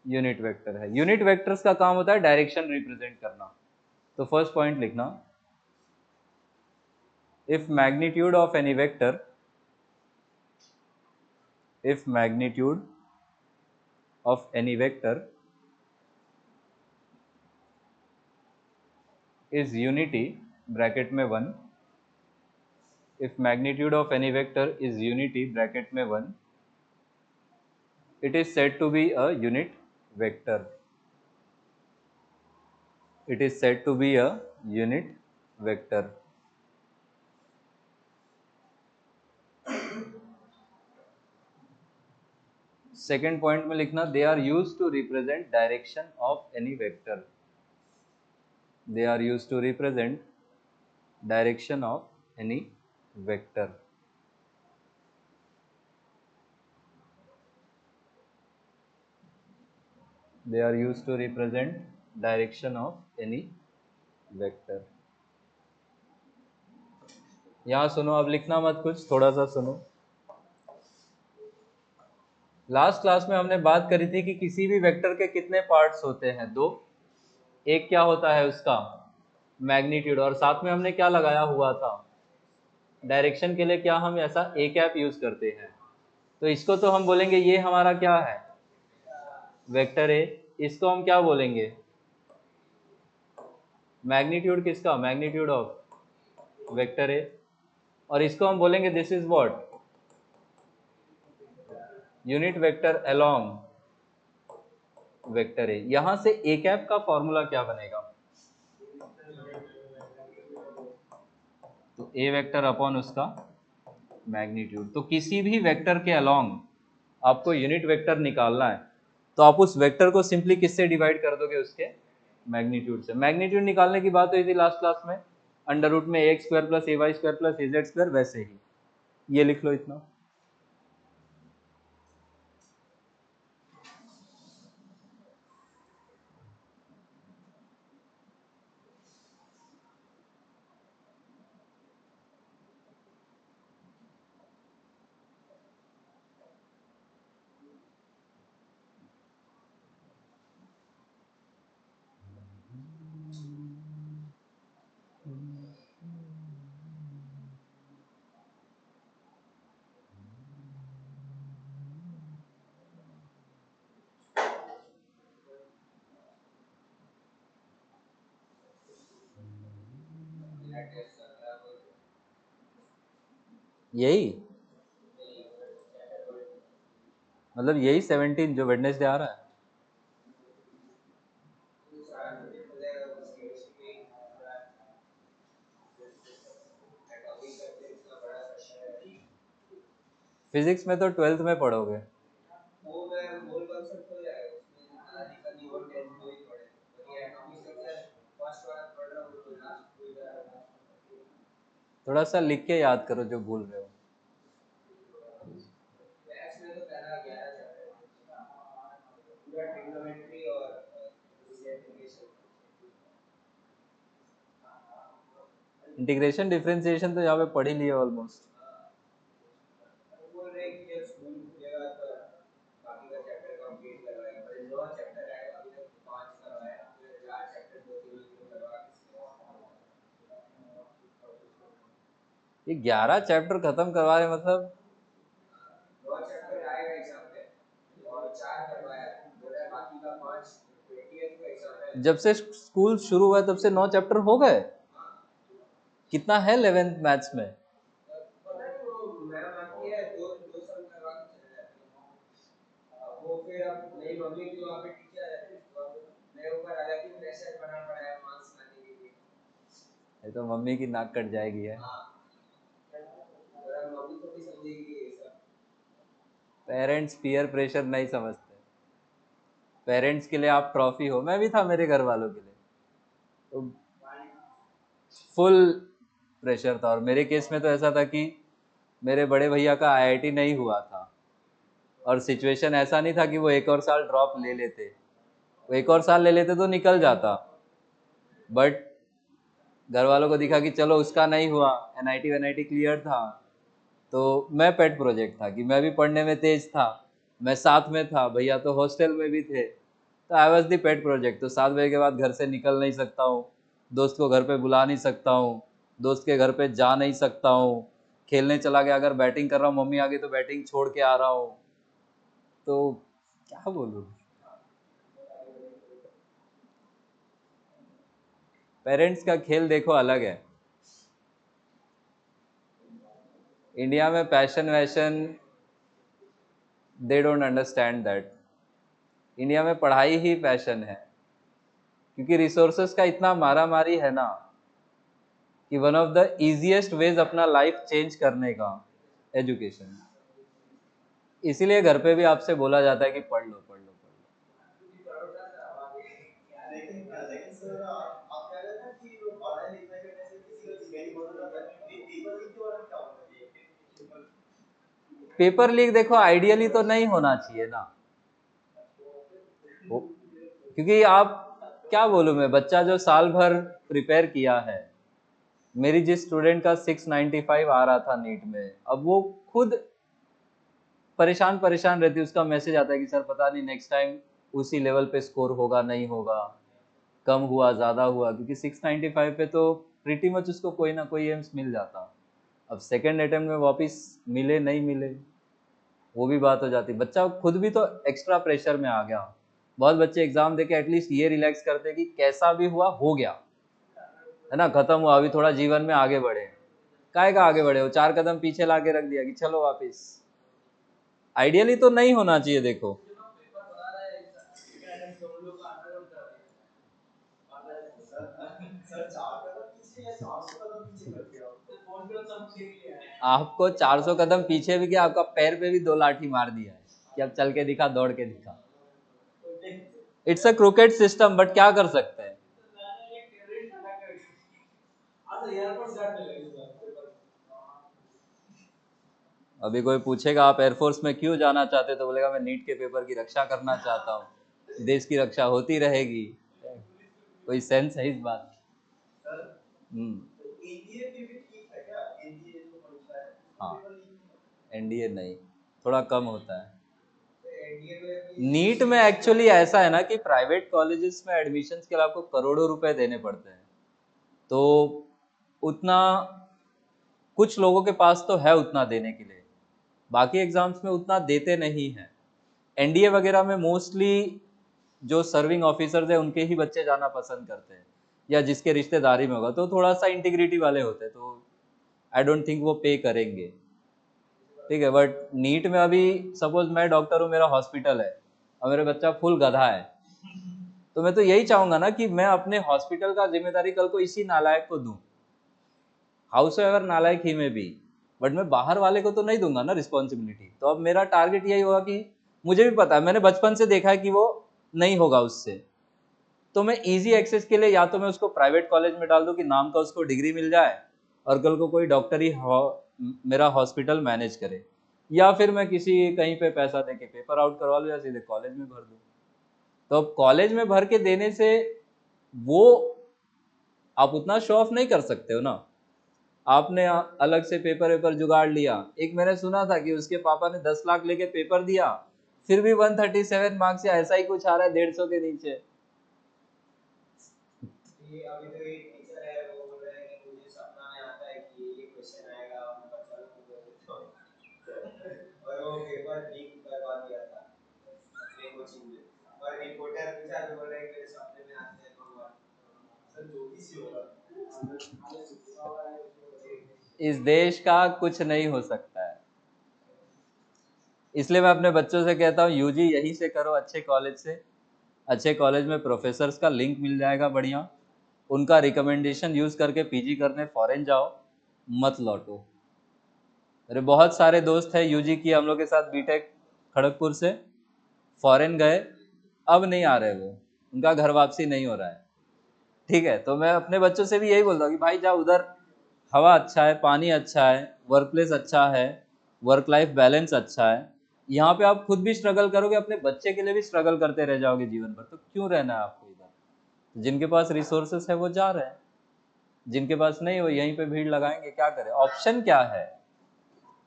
यूनिट वेक्टर है। यूनिट वेक्टर्स का काम होता है डायरेक्शन रिप्रेजेंट करना। तो फर्स्ट पॉइंट लिखना, if magnitude of any vector, if magnitude of any vector is unity bracket में 1, if magnitude of any vector is unity bracket में 1, it is said to be a unit vector. It is said to be a unit vector. Second point में लिखना, they are used to represent direction of any vector. They are used to represent direction of any vector. They are used to represent direction of any vector. यहाँ सुनो, अब लिखना मत कुछ, थोड़ा सा सुनो। लास्ट क्लास में हमने बात करी थी कि किसी भी वेक्टर के कितने पार्ट्स होते हैं, 2। एक क्या होता है उसका मैग्नीट्यूड, और साथ में हमने क्या लगाया हुआ था डायरेक्शन के लिए, क्या हम ऐसा ए कैप यूज करते हैं। तो इसको तो हम बोलेंगे ये हमारा क्या है वेक्टर ए, इसको हम क्या बोलेंगे मैग्नीट्यूड किसका, मैग्नीट्यूड ऑफ वेक्टर ए, और इसको हम बोलेंगे this is what unit vector along vector A. यहां से ए कैप का फॉर्मूला क्या बनेगा, तो ए वेक्टर अपॉन उसका मैग्नीट्यूड। तो किसी भी वेक्टर के अलोंग आपको यूनिट वेक्टर निकालना है, तो आप उस वेक्टर को सिंपली किससे डिवाइड कर दोगे, उसके मैग्नीट्यूड से। मैग्नीट्यूड निकालने की बात हुई थी लास्ट क्लास में, अंडर रूट में ए स्क्वायर प्लस ए वाई स्क्वायर प्लस ए जेड स्क्वायर, वैसे ही ये लिख लो इतना। यही मतलब यही 17 जो वेडनेसडे आ रहा है। फिजिक्स में तो 12th में पढ़ोगे। थोड़ा सा लिख के याद करो जो भूल रहे हो। इंटीग्रेशन डिफरेंशिएशन तो यहाँ पे पढ़ ही लिया ऑलमोस्ट। ये 11 चैप्टर खत्म करवा रहे मतलब, जब से स्कूल शुरू हुआ तब से 9 चैप्टर हो गए। कितना है 11th मैथ्स में? ये तो मम्मी की नाक कट जाएगी है। पेरेंट्स पीयर प्रेशर नहीं समझते। पेरेंट्स के लिए आप ट्रॉफी हो, मैं भी था मेरे घर वालों के लिए, तो फुल प्रेशर था। और मेरे केस में तो ऐसा था कि मेरे बड़े भैया का आईआईटी नहीं हुआ था, और सिचुएशन ऐसा नहीं था कि वो एक और साल ड्रॉप ले लेते, वो एक और साल ले लेते तो निकल जाता, बट घर वालों को दिखा कि चलो उसका नहीं हुआ, एनआईटी वेनआईटी क्लियर था, तो मैं पेट प्रोजेक्ट था कि मैं भी पढ़ने में तेज था, मैं साथ में था, भैया तो हॉस्टल में भी थे, तो I was the pet project. तो 7 बजे के बाद घर से निकल नहीं सकता हूँ, दोस्त को घर पे बुला नहीं सकता हूँ, दोस्त के घर पे जा नहीं सकता हूँ, खेलने चला गया अगर बैटिंग कर रहा हूँ मम्मी आ गई तो बैटिंग छोड़ के आ रहा हूँ, तो क्या बोलूँ। पेरेंट्स का खेल देखो अलग है। इंडिया में पैशन वैशन they don't understand that. India में पढ़ाई ही पैशन है, क्योंकि रिसोर्सेस का इतना मारा मारी है ना, कि one of the easiest ways अपना लाइफ चेंज करने का एजुकेशन। इसीलिए घर पे भी आपसे बोला जाता है कि पढ़ लो पढ़ लो पढ़ लो। पेपर लीक देखो आइडियली तो नहीं होना चाहिए ना, क्योंकि आप क्या बोलूं मैं, बच्चा जो साल भर प्रिपेयर किया है, मेरी जिस स्टूडेंट का 695 आ रहा था नीट में, अब वो खुद परेशान परेशान रहती है, उसका मैसेज आता है कि सर पता नहीं नेक्स्ट टाइम उसी लेवल पे स्कोर होगा नहीं होगा, कम हुआ ज़्यादा हुआ, क्योंकि 695 पे तो प्रीटी मच उसको कोई ना कोई एम्स मिल जाता। अब सेकेंड अटेम्प्ट में वापस मिले नहीं मिले वो भी बात हो जाती। बच्चा खुद भी तो एक्स्ट्रा प्रेशर में आ गया। बहुत बच्चे एग्जाम देके एटलीस्ट ये रिलैक्स करते कि कैसा भी हुआ हो गया है ना, खत्म हुआ, अभी थोड़ा जीवन में आगे बढ़े। काहे का आगे बढ़े, वो 4 कदम पीछे ला के रख दिया कि चलो वापिस। आइडियली तो नहीं होना चाहिए। देखो आपको 400 कदम पीछे भी क्या, आपका पैर पे भी 2 लाठी मार दिया है कि अब चल के दिखा, दौड़ के दिखा। It's a cricket system, but क्या कर सकते हैं। अभी कोई पूछेगा आप एयरफोर्स में क्यों जाना चाहते, तो बोलेगा मैं नीट के पेपर की रक्षा करना चाहता हूँ, देश की रक्षा होती रहेगी। कोई सेंस है इस बात। हाँ, एनडीए नहीं, थोड़ा कम होता है। नीट में एक्चुअली ऐसा है ना कि प्राइवेट कॉलेजेस में एडमिशन्स के लिए आपको करोड़ों रुपए देने पड़ते हैं, तो उतना कुछ लोगों के पास तो है उतना देने के लिए, बाकी एग्जाम्स में उतना देते नहीं हैं। एनडीए वगैरह में मोस्टली जो सर्विंग ऑफिसर्स है उनके ही बच्चे जाना पसंद करते हैं, या जिसके रिश्तेदारी में होगा, तो थोड़ा सा इंटीग्रिटी वाले होते हैं, तो आई डोंट थिंक वो पे करेंगे। ठीक है, बट नीट में अभी सपोज मैं डॉक्टर हूँ, मेरा हॉस्पिटल है और मेरा बच्चा फुल गधा है, तो मैं तो यही चाहूंगा ना कि मैं अपने हॉस्पिटल का जिम्मेदारी कल को इसी नालायक को दूं, हाउस एवर नालायक ही में भी, बट मैं बाहर वाले को तो नहीं दूंगा ना रिस्पॉन्सिबिलिटी। तो अब मेरा टारगेट यही होगा कि मुझे भी पता है, मैंने बचपन से देखा है कि वो नहीं होगा उससे, तो मैं इजी एक्सेस के लिए या तो मैं उसको प्राइवेट कॉलेज में डाल दूं कि नाम का उसको डिग्री मिल जाए और कल को कोई डॉक्टर ही मेरा हॉस्पिटल मैनेज करे, या फिर मैं किसी कहीं पे पैसा देके पेपर आउट करवा लूँ या सीधे कॉलेज में भर दूं। तो अब कॉलेज में भर के देने से वो आप उतना शो ऑफ नहीं कर सकते हो ना। आपने अलग से पेपर वेपर जुगाड़ लिया। एक मैंने सुना था कि उसके पापा ने 10 लाख लेके पेपर दिया, फिर भी 137 मार्क्स या ऐसा ही कुछ आ रहा है 150 के नीचे। ये अभी तो एक टीचर है, वो बोल रहा है कि मुझे सपना में आता है कि ये क्वेश्चन आएगा, मैं बच्चा लोग को दे देता हूं। और वो पेपर लीक करवा दिया था अपने कोचिंग में, और रिपोर्टर पूछा तो बोल रहा है कि मेरे सपने में आते हैं भगवान। सर जो भी सी होगा, इस देश का कुछ नहीं हो सकता है। इसलिए मैं अपने बच्चों से कहता हूँ यूजी यहीं से करो, अच्छे कॉलेज से। अच्छे कॉलेज में प्रोफेसर्स का लिंक मिल जाएगा बढ़िया, उनका रिकमेंडेशन यूज करके पीजी करने फॉरेन जाओ, मत लौटो। मेरे बहुत सारे दोस्त हैं यूजी की हम लोग के साथ बीटेक खड़गपुर से, फॉरेन गए, अब नहीं आ रहे वो, उनका घर वापसी नहीं हो रहा है। ठीक है, तो मैं अपने बच्चों से भी यही बोलता हूँ कि भाई जाओ उधर, हवा अच्छा है, पानी अच्छा है, वर्क प्लेस अच्छा है, वर्क लाइफ बैलेंस अच्छा है। यहाँ पे आप खुद भी स्ट्रगल करोगे, अपने बच्चे के लिए भी स्ट्रगल करते रह जाओगे जीवन भर, तो क्यों रहना है आपको इधर। जिनके पास रिसोर्सेस है वो जा रहे हैं, जिनके पास नहीं वो यहीं पे भीड़ लगाएंगे, क्या करें, ऑप्शन क्या है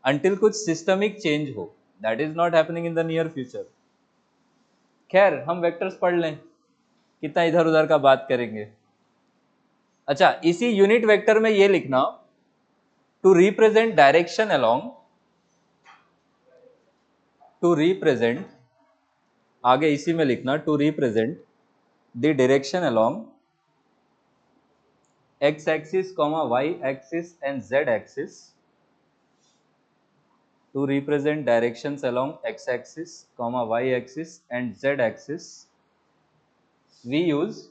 अंटिल कुछ सिस्टमिक चेंज हो। That is not happening in the near future. खैर हम वेक्टर्स पढ़ लें, कितना इधर उधर का बात करेंगे। अच्छा, इसी यूनिट वेक्टर में ये लिखना, to represent direction along, to represent, आगे इसी में लिखना, to represent the direction along x axis, y axis and z axis, to represent directions along x axis, y axis and z axis, we use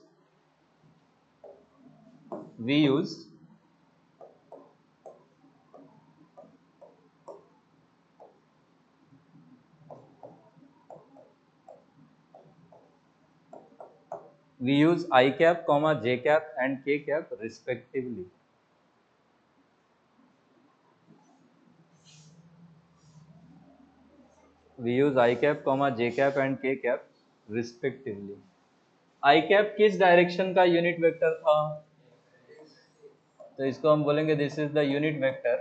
I cap, j cap and k cap respectively. We use I cap, j cap and k cap respectively. I cap किस डायरेक्शन का यूनिट वेक्टर था, तो इसको हम बोलेंगे this is the unit vector.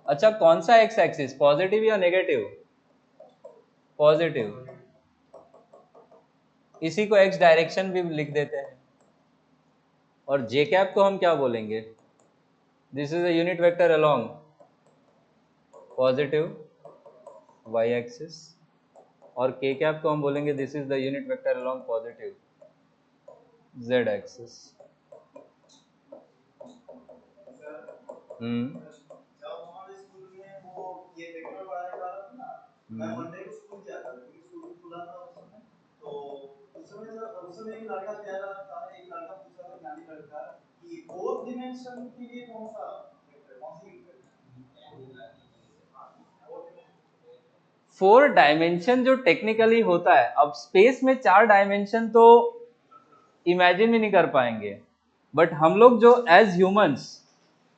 अच्छा, कौन सा एक्स एक्सिस, पॉजिटिव या नेगेटिव, पॉजिटिव, इसी को x डायरेक्शन भी लिख देते हैं। और जे कैप को हम क्या बोलेंगे? This is a unit vector along positive y axis. और k कैप को हम बोलेंगे this is the unit vector along positive z axis. जब हमारे स्कूल में वो ये वेक्टर पढ़ाया जा रहा था ना, मैं मंडे को स्कूल गया था क्योंकि स्कूल खुला था उस समय। तो उस समय एक लड़का कह रहा था, एक लड़का पूछा था, ज्ञानी लड़का, कि 4 डिमेंशन के लिए कौन सा वेक्टर, कौन सी वेक्टर? 4 डायमेंशन जो टेक्निकली होता है, अब स्पेस में 4 डायमेंशन तो इमेजिन भी नहीं कर पाएंगे, बट हम लोग जो एज ह्यूमंस,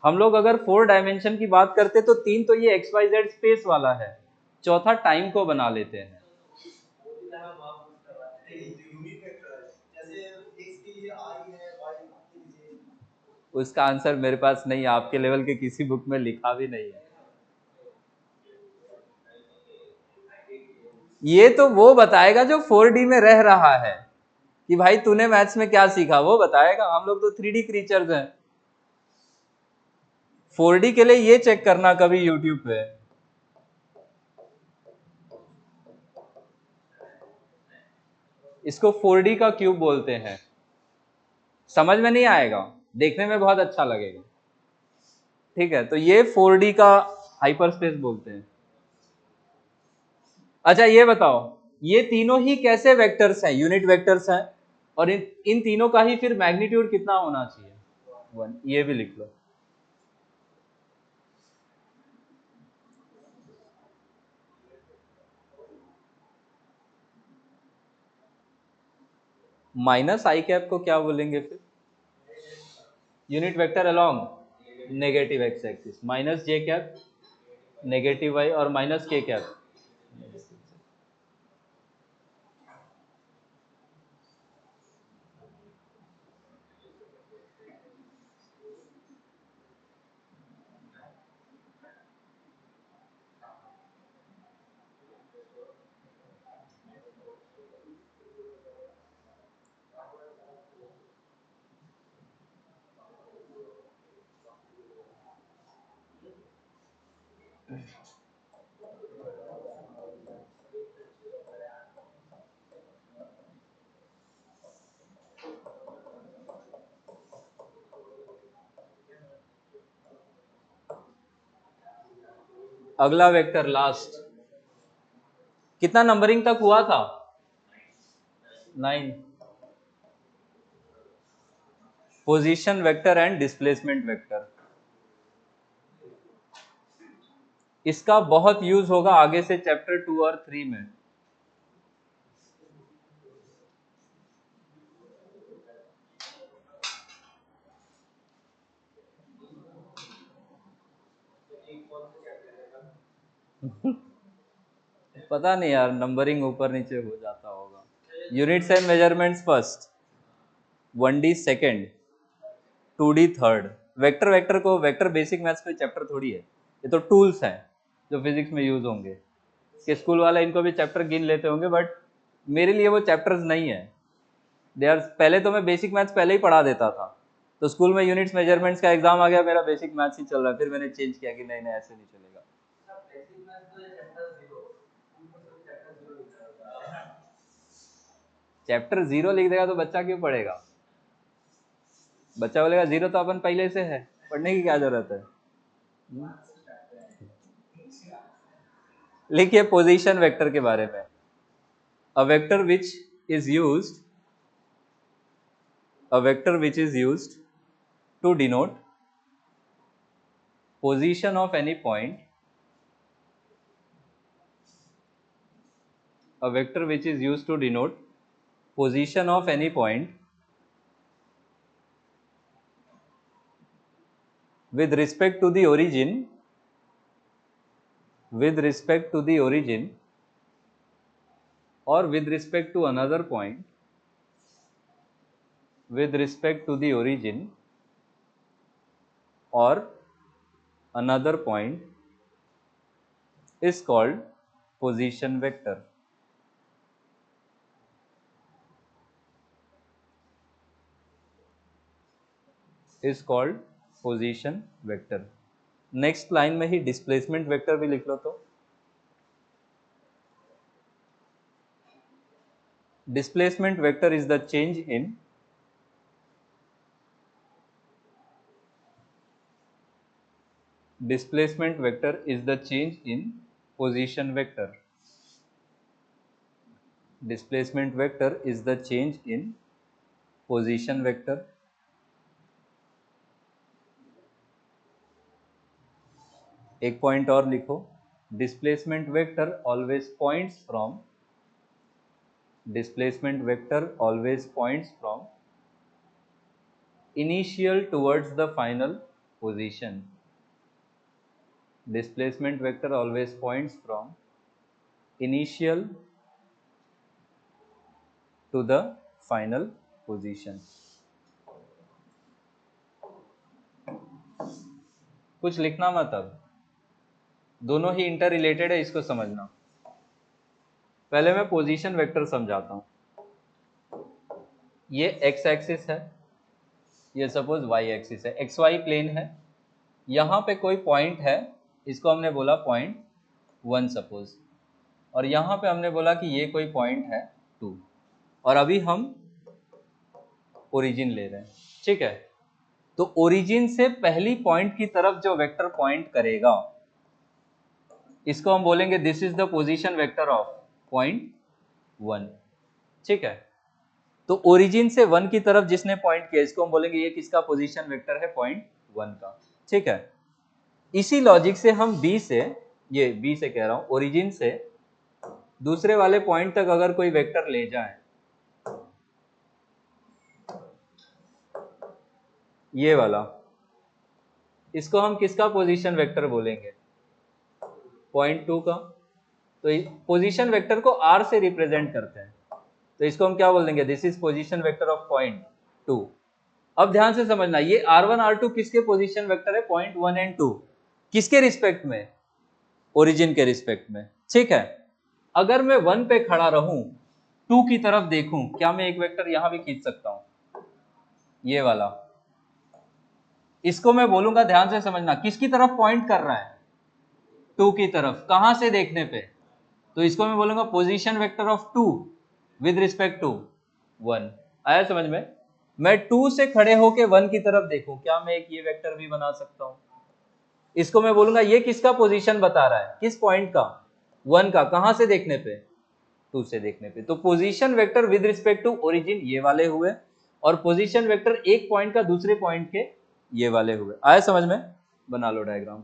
हम लोग अगर 4 डायमेंशन की बात करते तो 3 तो ये एक्स वाई जेड स्पेस वाला है, चौथा टाइम को बना लेते हैं। उसका आंसर मेरे पास नहीं है, आपके लेवल के किसी बुक में लिखा भी नहीं है। ये तो वो बताएगा जो 4D में रह रहा है कि भाई तूने मैथ्स में क्या सीखा, वो बताएगा। हम लोग तो 3D क्रीचर्स हैं। 4D के लिए ये चेक करना कभी यूट्यूब पे। इसको 4D का क्यूब बोलते हैं। समझ में नहीं आएगा, देखने में बहुत अच्छा लगेगा, ठीक है। तो ये 4D का हाइपर स्पेस बोलते हैं। अच्छा ये बताओ, ये तीनों ही कैसे वेक्टर्स हैं? यूनिट वेक्टर्स हैं, और इन तीनों का ही फिर मैग्नीट्यूड कितना होना चाहिए? 1। ये भी लिख लो। माइनस आई कैप को क्या बोलेंगे फिर? Unit vector along negative x axis. Minus j cap negative y, और माइनस के कैप। अगला वेक्टर लास्ट, कितना नंबरिंग तक हुआ था? 9। Position vector and displacement vector. इसका बहुत यूज होगा आगे से चैप्टर 2 और 3 में। पता नहीं यार, नंबरिंग ऊपर नीचे हो जाता होगा। Units and measurements first, 1D second, 2D third. Vector vector को, वेक्टर बेसिक मैथ्स पे चैप्टर थोड़ी है, ये तो टूल्स हैं जो फिजिक्स में यूज होंगे। कि स्कूल वाले इनको भी चैप्टर गिन लेते होंगे, बट मेरे लिए वो चैप्टर्स नहीं है। दे आर, पहले तो मैं बेसिक मैथ्स पहले ही पढ़ा देता था, तो स्कूल में यूनिट्स मेजरमेंट्स का एग्जाम आ गया, मेरा बेसिक मैथ्स ही चल रहा है, फिर मैंने चेंज किया कि नहीं नहीं ऐसे नहीं चलेगा। चैप्टर 0 लिख देगा तो बच्चा क्यों पढ़ेगा? बच्चा बोलेगा 0 तो अपन पहले से है, पढ़ने की क्या जरूरत है? लिखिए पोजीशन वेक्टर के बारे में। A vector which is used, a vector which is used to denote position of any point, a vector which is used to denote position of any point with respect to the origin, with respect to the origin, or with respect to another point, with respect to the origin or another point, is called position vector. Is called position vector. Next line में ही डिस्प्लेसमेंट वेक्टर भी लिख लो। तो displacement vector is the change in displacement vector is the change in position vector. Displacement vector is the change in position vector. एक पॉइंट और लिखो, displacement vector always points from initial towards the final position. Displacement vector always points from initial to the final position. कुछ लिखना मत, अब दोनों ही इंटर रिलेटेड है, इसको समझना। पहले मैं पोजीशन वेक्टर समझाता हूं। ये एक्स एक्सिस है, ये सपोज वाई एक्सिस है, एक्स वाई प्लेन है। यहाँ पे कोई पॉइंट है, इसको हमने बोला पॉइंट 1 सपोज, और यहाँ पे हमने बोला कि ये कोई पॉइंट है 2, और अभी हम ओरिजिन ले रहे हैं, ठीक है। तो ओरिजिन से पहली पॉइंट की तरफ जो वेक्टर पॉइंट करेगा, इसको हम बोलेंगे this is the position vector of point 1, ठीक है। तो ओरिजिन से 1 की तरफ जिसने पॉइंट किया, इसको हम बोलेंगे ये किसका पोजीशन वेक्टर है, पॉइंट 1 का, ठीक है। इसी लॉजिक से हम बी से, ये बी से कह रहा हूं, ओरिजिन से दूसरे वाले पॉइंट तक अगर कोई वेक्टर ले जाए, ये वाला, इसको हम किसका पोजीशन वेक्टर बोलेंगे, पॉइंट 2 का। तो पोजीशन वेक्टर को आर से रिप्रेजेंट करते हैं, तो इसको हम क्या बोल देंगे, this is position vector of point 2। अब ध्यान से समझना, ये R1 R2 किसके पोजीशन वेक्टर है, पॉइंट 1 एंड 2, किसके रिस्पेक्ट में, ओरिजिन के रिस्पेक्ट में, ठीक है। अगर मैं 1 पे खड़ा रहूं, 2 की तरफ देखूं, क्या मैं एक वेक्टर यहां भी खींच सकता हूं, ये वाला, इसको मैं बोलूंगा, ध्यान से समझना, किसकी तरफ पॉइंट कर रहा है, 2 की तरफ, कहां से देखने पे, तो इसको मैं बोलूंगा position vector of 2 with respect to 1। आया समझ में। मैं 2 से खड़े होके 1 की तरफ देखूं, क्या मैं एक ये वेक्टर भी बना सकता हूं, इसको मैं बोलूंगा ये किसका पोजीशन बता रहा है, किस पॉइंट का, 1 का, कहां से देखने पे, 2 से देखने पे। तो position vector with respect to origin ये वाले हुए, और पोजीशन वेक्टर एक पॉइंट का दूसरे पॉइंट के ये वाले हुए। आया समझ में, बना लो डायग्राम।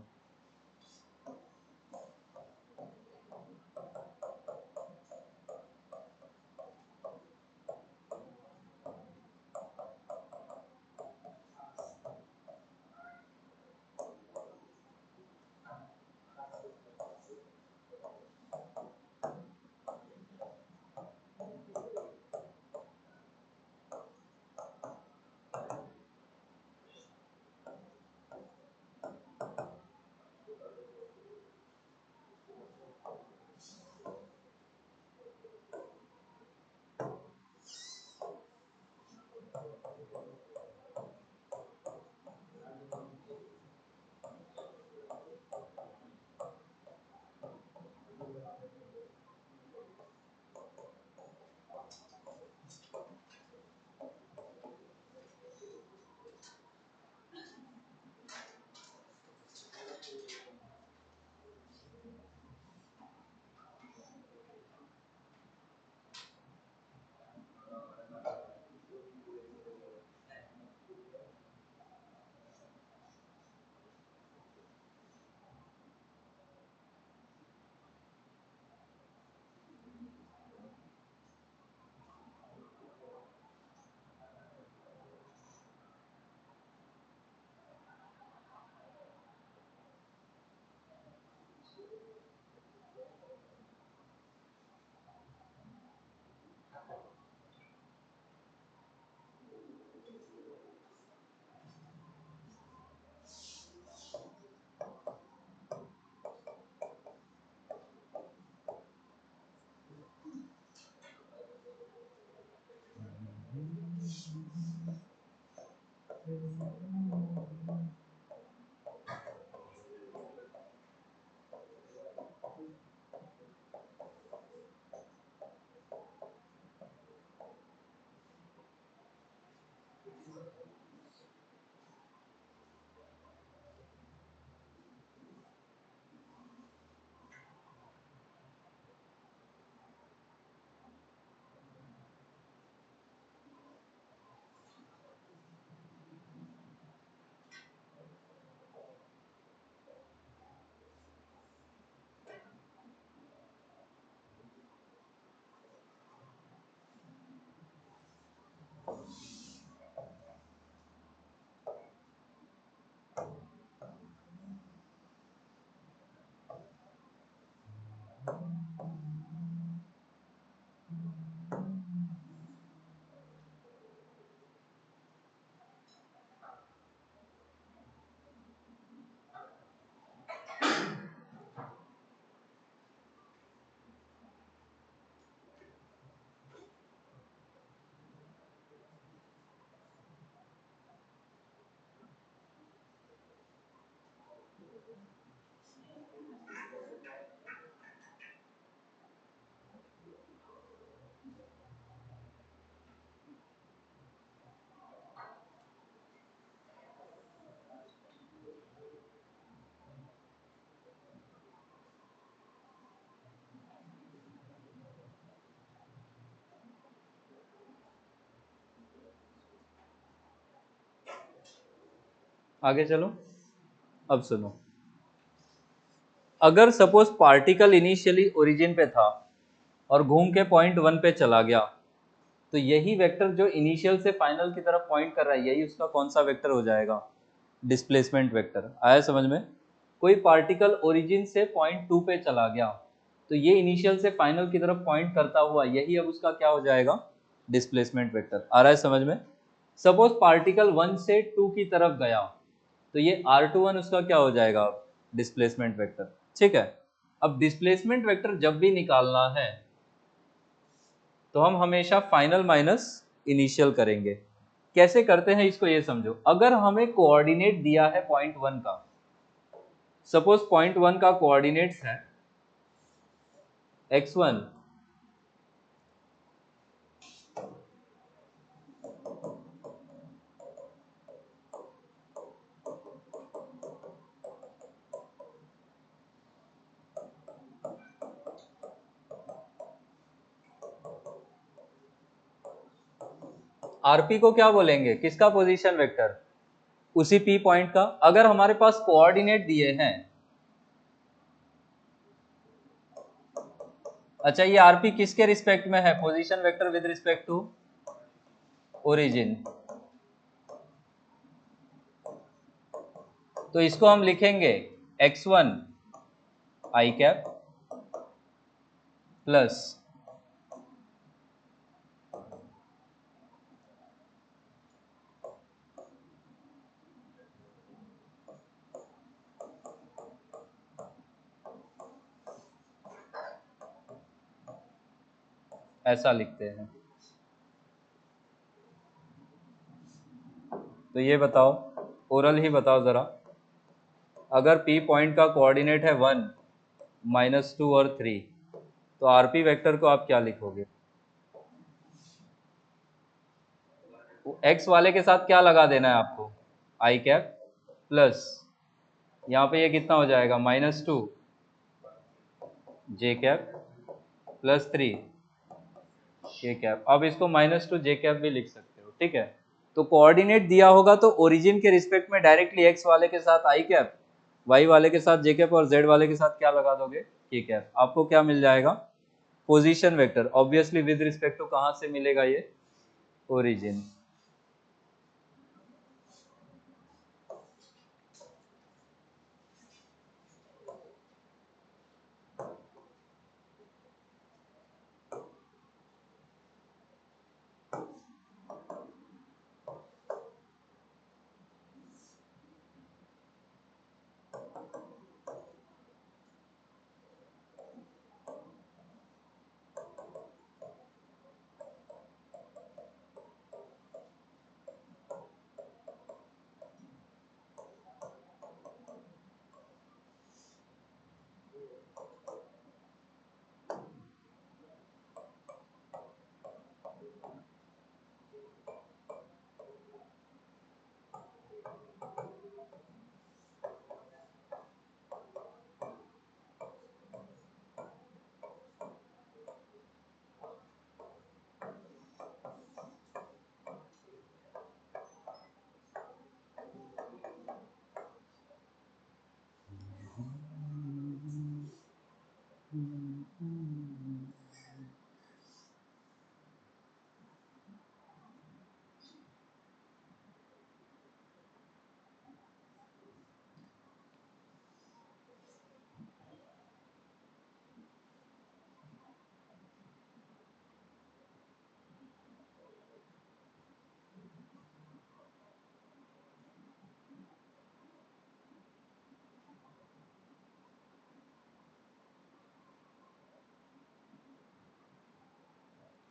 आगे चलो। अब सुनो, अगर सपोज पार्टिकल इनिशियली ओरिजिन पे था और घूम के पॉइंट 1 पे चला गया, तो यही वेक्टर जो इनिशियल से फाइनल की तरफ पॉइंट कर रहा है, यही उसका कौन सा वेक्टर हो जाएगा? Displacement vector. आया समझ में? कोई पार्टिकल ओरिजिन से पॉइंट 2 पे चला गया, तो ये इनिशियल से फाइनल की तरफ पॉइंट करता हुआ, यही अब उसका क्या हो जाएगा? Displacement vector. आ रहा है समझ में? सपोज पार्टिकल 1 से 2 की तरफ गया, तो ये R21 उसका क्या हो जाएगा? Displacement vector. ठीक है। अब डिस्प्लेसमेंट वेक्टर जब भी निकालना है तो हम हमेशा फाइनल माइनस इनिशियल करेंगे। कैसे करते हैं इसको ये समझो। अगर हमें कोऑर्डिनेट दिया है पॉइंट 1 का, सपोज पॉइंट 1 का कोऑर्डिनेट्स है x1, rp को क्या बोलेंगे? किसका पोजीशन वेक्टर? उसी p पॉइंट का। अगर हमारे पास कोऑर्डिनेट दिए हैं, अच्छा ये rp किसके रिस्पेक्ट में है? Position vector with respect to origin. तो इसको हम लिखेंगे x1 i कैप प्लस ऐसा लिखते हैं। तो ये बताओ, ओरल ही बताओ जरा, अगर p पॉइंट का कोऑर्डिनेट है 1, -2 और 3, तो rp वेक्टर को आप क्या लिखोगे? x वाले के साथ क्या लगा देना है आपको? i कैप प्लस, यहाँ पे ये कितना हो जाएगा? -2 j cap plus 3 k cap. अब इसको -2 j कैप भी लिख सकते हो। ठीक है। तो कोऑर्डिनेट दिया होगा तो ओरिजिन के रिस्पेक्ट में डायरेक्टली x वाले के साथ i कैप, y वाले के साथ j कैप और z वाले के साथ क्या लगा दोगे? k cap. आपको क्या मिल जाएगा? Position vector. Obviously with respect to कहाँ से मिलेगा ये? ओरिजिन।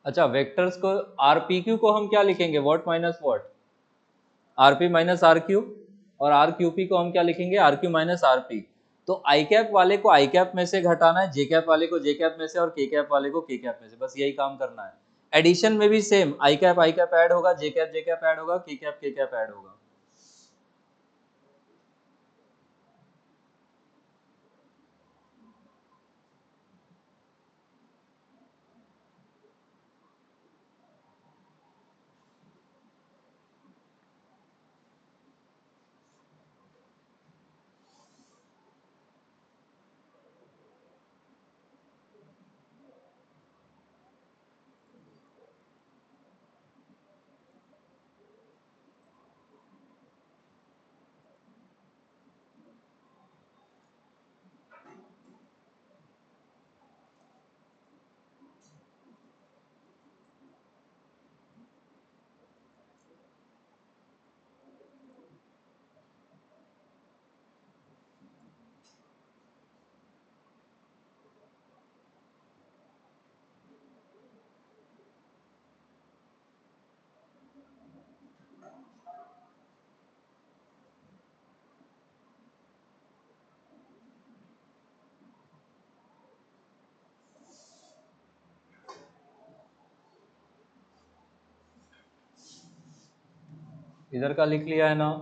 अच्छा, वेक्टर्स को RPQ को हम क्या लिखेंगे, what minus what, RP minus RQ, और RQP को हम क्या लिखेंगे, RQ माइनस RP। तो आई कैप वाले को आई कैप में से घटाना है, जे कैप वाले को जे कैप में से, और के कैप वाले को के कैप में से, बस यही काम करना है। एडिशन में भी सेम, आई कैप ऐड होगा, जे कैप ऐड होगा, के कैप ऐड होगा। इधर का लिख लिया है ना।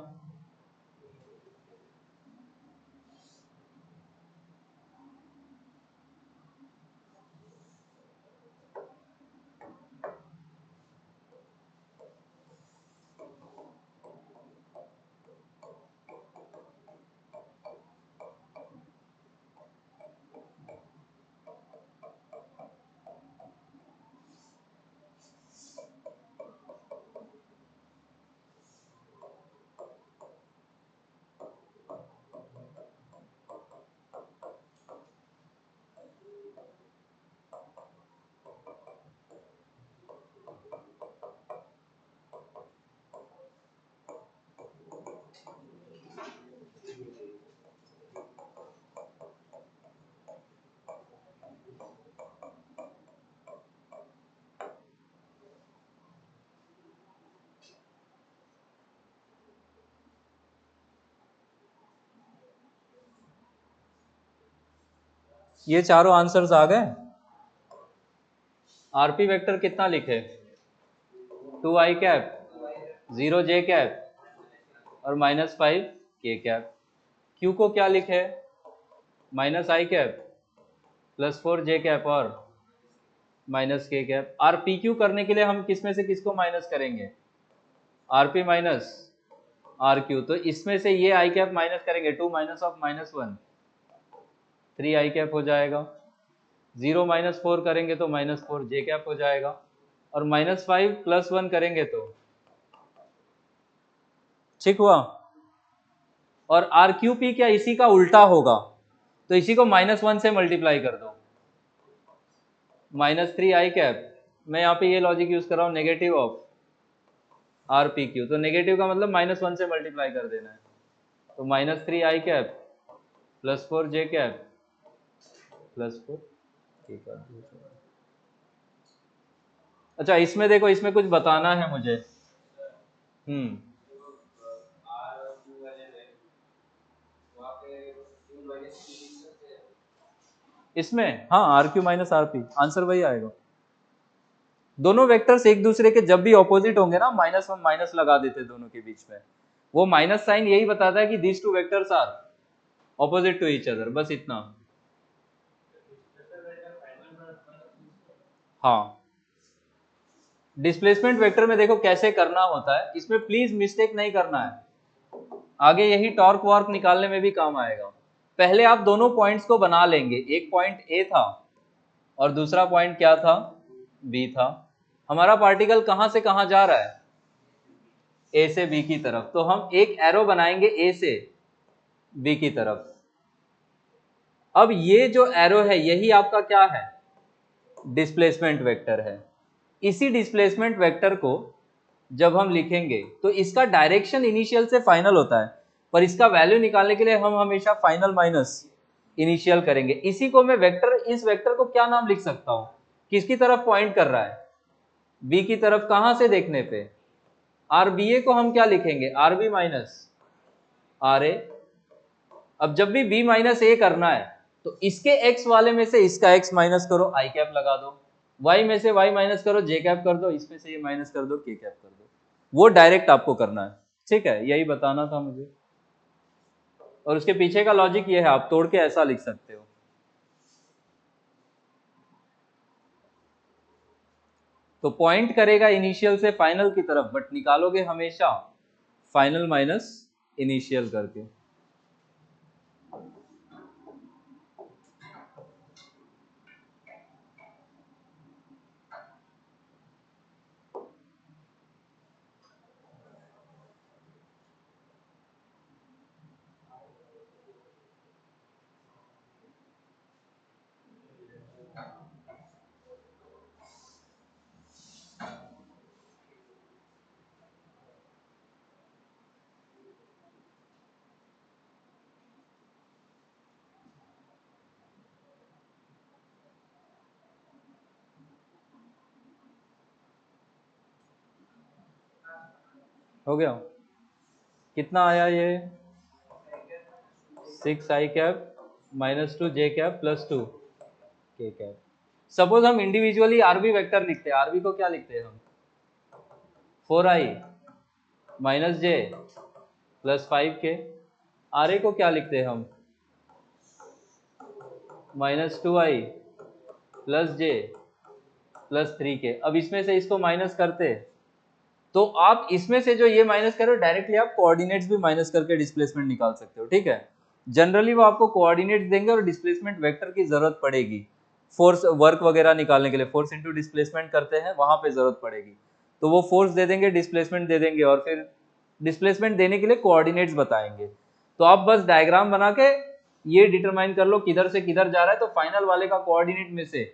ये चारों आंसर्स आ गए। आरपी वेक्टर कितना लिखे, 2 आई कैप, 0 जे कैप और -5 के कैप। क्यू को क्या लिखे, -i कैप, +4 जे कैप और -k कैप। RPQ करने के लिए हम किस में से किसको माइनस करेंगे, RP माइनस RQ। तो इसमें से ये i कैप माइनस करेंगे, 2 माइनस ऑफ -1, 3 आई कैप हो जाएगा। 0 -4 करेंगे तो -4 जे कैप हो जाएगा, और -5 + 1 करेंगे तो ठीक हुआ। और RQP क्या इसी का उल्टा होगा, तो इसी को -1 से मल्टीप्लाई कर दो, -3 आई कैप। मैं यहाँ पे ये लॉजिक यूज कर रहा हूँ, नेगेटिव ऑफ RPQ, तो नेगेटिव का मतलब -1 से मल्टीप्लाई कर देना है। तो -3 आई कैप +4 जे कैप +4 के कैप। अच्छा, इसमें देखो, इसमें कुछ बताना है मुझे। इसमें हाँ, RQ माइनस RP, आंसर वही आएगा। दोनों वेक्टर्स एक दूसरे के जब भी ऑपोजिट होंगे ना, -1 माइनस लगा देते दोनों के बीच में। वो माइनस साइन यही बताता है कि these two vectors are opposite to each other, बस इतना। हाँ, डिस्प्लेसमेंट वेक्टर में देखो कैसे करना होता है, इसमें प्लीज मिस्टेक नहीं करना है, आगे यही टॉर्क वॉर्क निकालने में भी काम आएगा। पहले आप दोनों पॉइंट्स को बना लेंगे, एक पॉइंट ए था और दूसरा पॉइंट क्या था, बी था। हमारा पार्टिकल कहां से कहां जा रहा है, ए से बी की तरफ, तो हम एक एरो बनाएंगे ए से बी की तरफ। अब ये जो एरो है यही आपका क्या है, डिस्प्लेसमेंट वेक्टर है। इसी डिस्प्लेसमेंट वेक्टर को जब हम लिखेंगे तो इसका डायरेक्शन इनिशियल से फाइनल होता है, पर इसका वैल्यू निकालने के लिए हम हमेशा फाइनल माइनस इनिशियल करेंगे। इसी को मैं वेक्टर, इस वेक्टर को क्या नाम लिख सकता हूं, किसकी तरफ पॉइंट कर रहा है, बी की तरफ कहां से देखने पे, आर बी ए को हम क्या लिखेंगे, R B minus R A. अब जब भी बी माइनस ए करना है तो इसके एक्स वाले में से इसका एक्स माइनस करो, आई कैप लगा दो, वाई में से वाई माइनस करो, जे कैप कर दो, इसमें से ये माइनस कर दो, के कैप कर दो। वो डायरेक्ट आपको करना है, ठीक है, यही बताना था मुझे। और उसके पीछे का लॉजिक ये है, आप तोड़ के ऐसा लिख सकते हो। तो पॉइंट करेगा इनिशियल से फाइनल की तरफ, बट निकालोगे हमेशा फाइनल माइनस इनिशियल करके। हो गया, कितना आया ये, 6 i cap minus 2 j cap plus 2 k cap. Suppose हम इंडिविजुअली आरबी वेक्टर लिखते हैं, आरबी को क्या लिखते हैं हम, 4i minus j plus 5k। R A को क्या लिखते हैं हम, माइनस 2i प्लस जे प्लस 3k। अब इसमें से इसको माइनस करते तो आप इसमें से जो ये माइनस करो, डायरेक्टली आप कोऑर्डिनेट्स भी माइनस करके डिस्प्लेसमेंट निकाल सकते हो, ठीक है। जनरली वो आपको कोऑर्डिनेट्स देंगे और डिस्प्लेसमेंट वेक्टर की जरूरत पड़ेगी फोर्स वर्क वगैरह निकालने के लिए, फोर्स इनटू डिस्प्लेसमेंट करते हैं, वहां पे जरूरत पड़ेगी। तो वो फोर्स दे देंगे, डिस्प्लेसमेंट दे देंगे, और फिर डिस्प्लेसमेंट देने के लिए कोऑर्डिनेट्स बताएंगे। तो आप बस डायग्राम बना के ये डिटरमाइन कर लो किधर से किधर जा रहा है, तो फाइनल वाले का कोऑर्डिनेट में से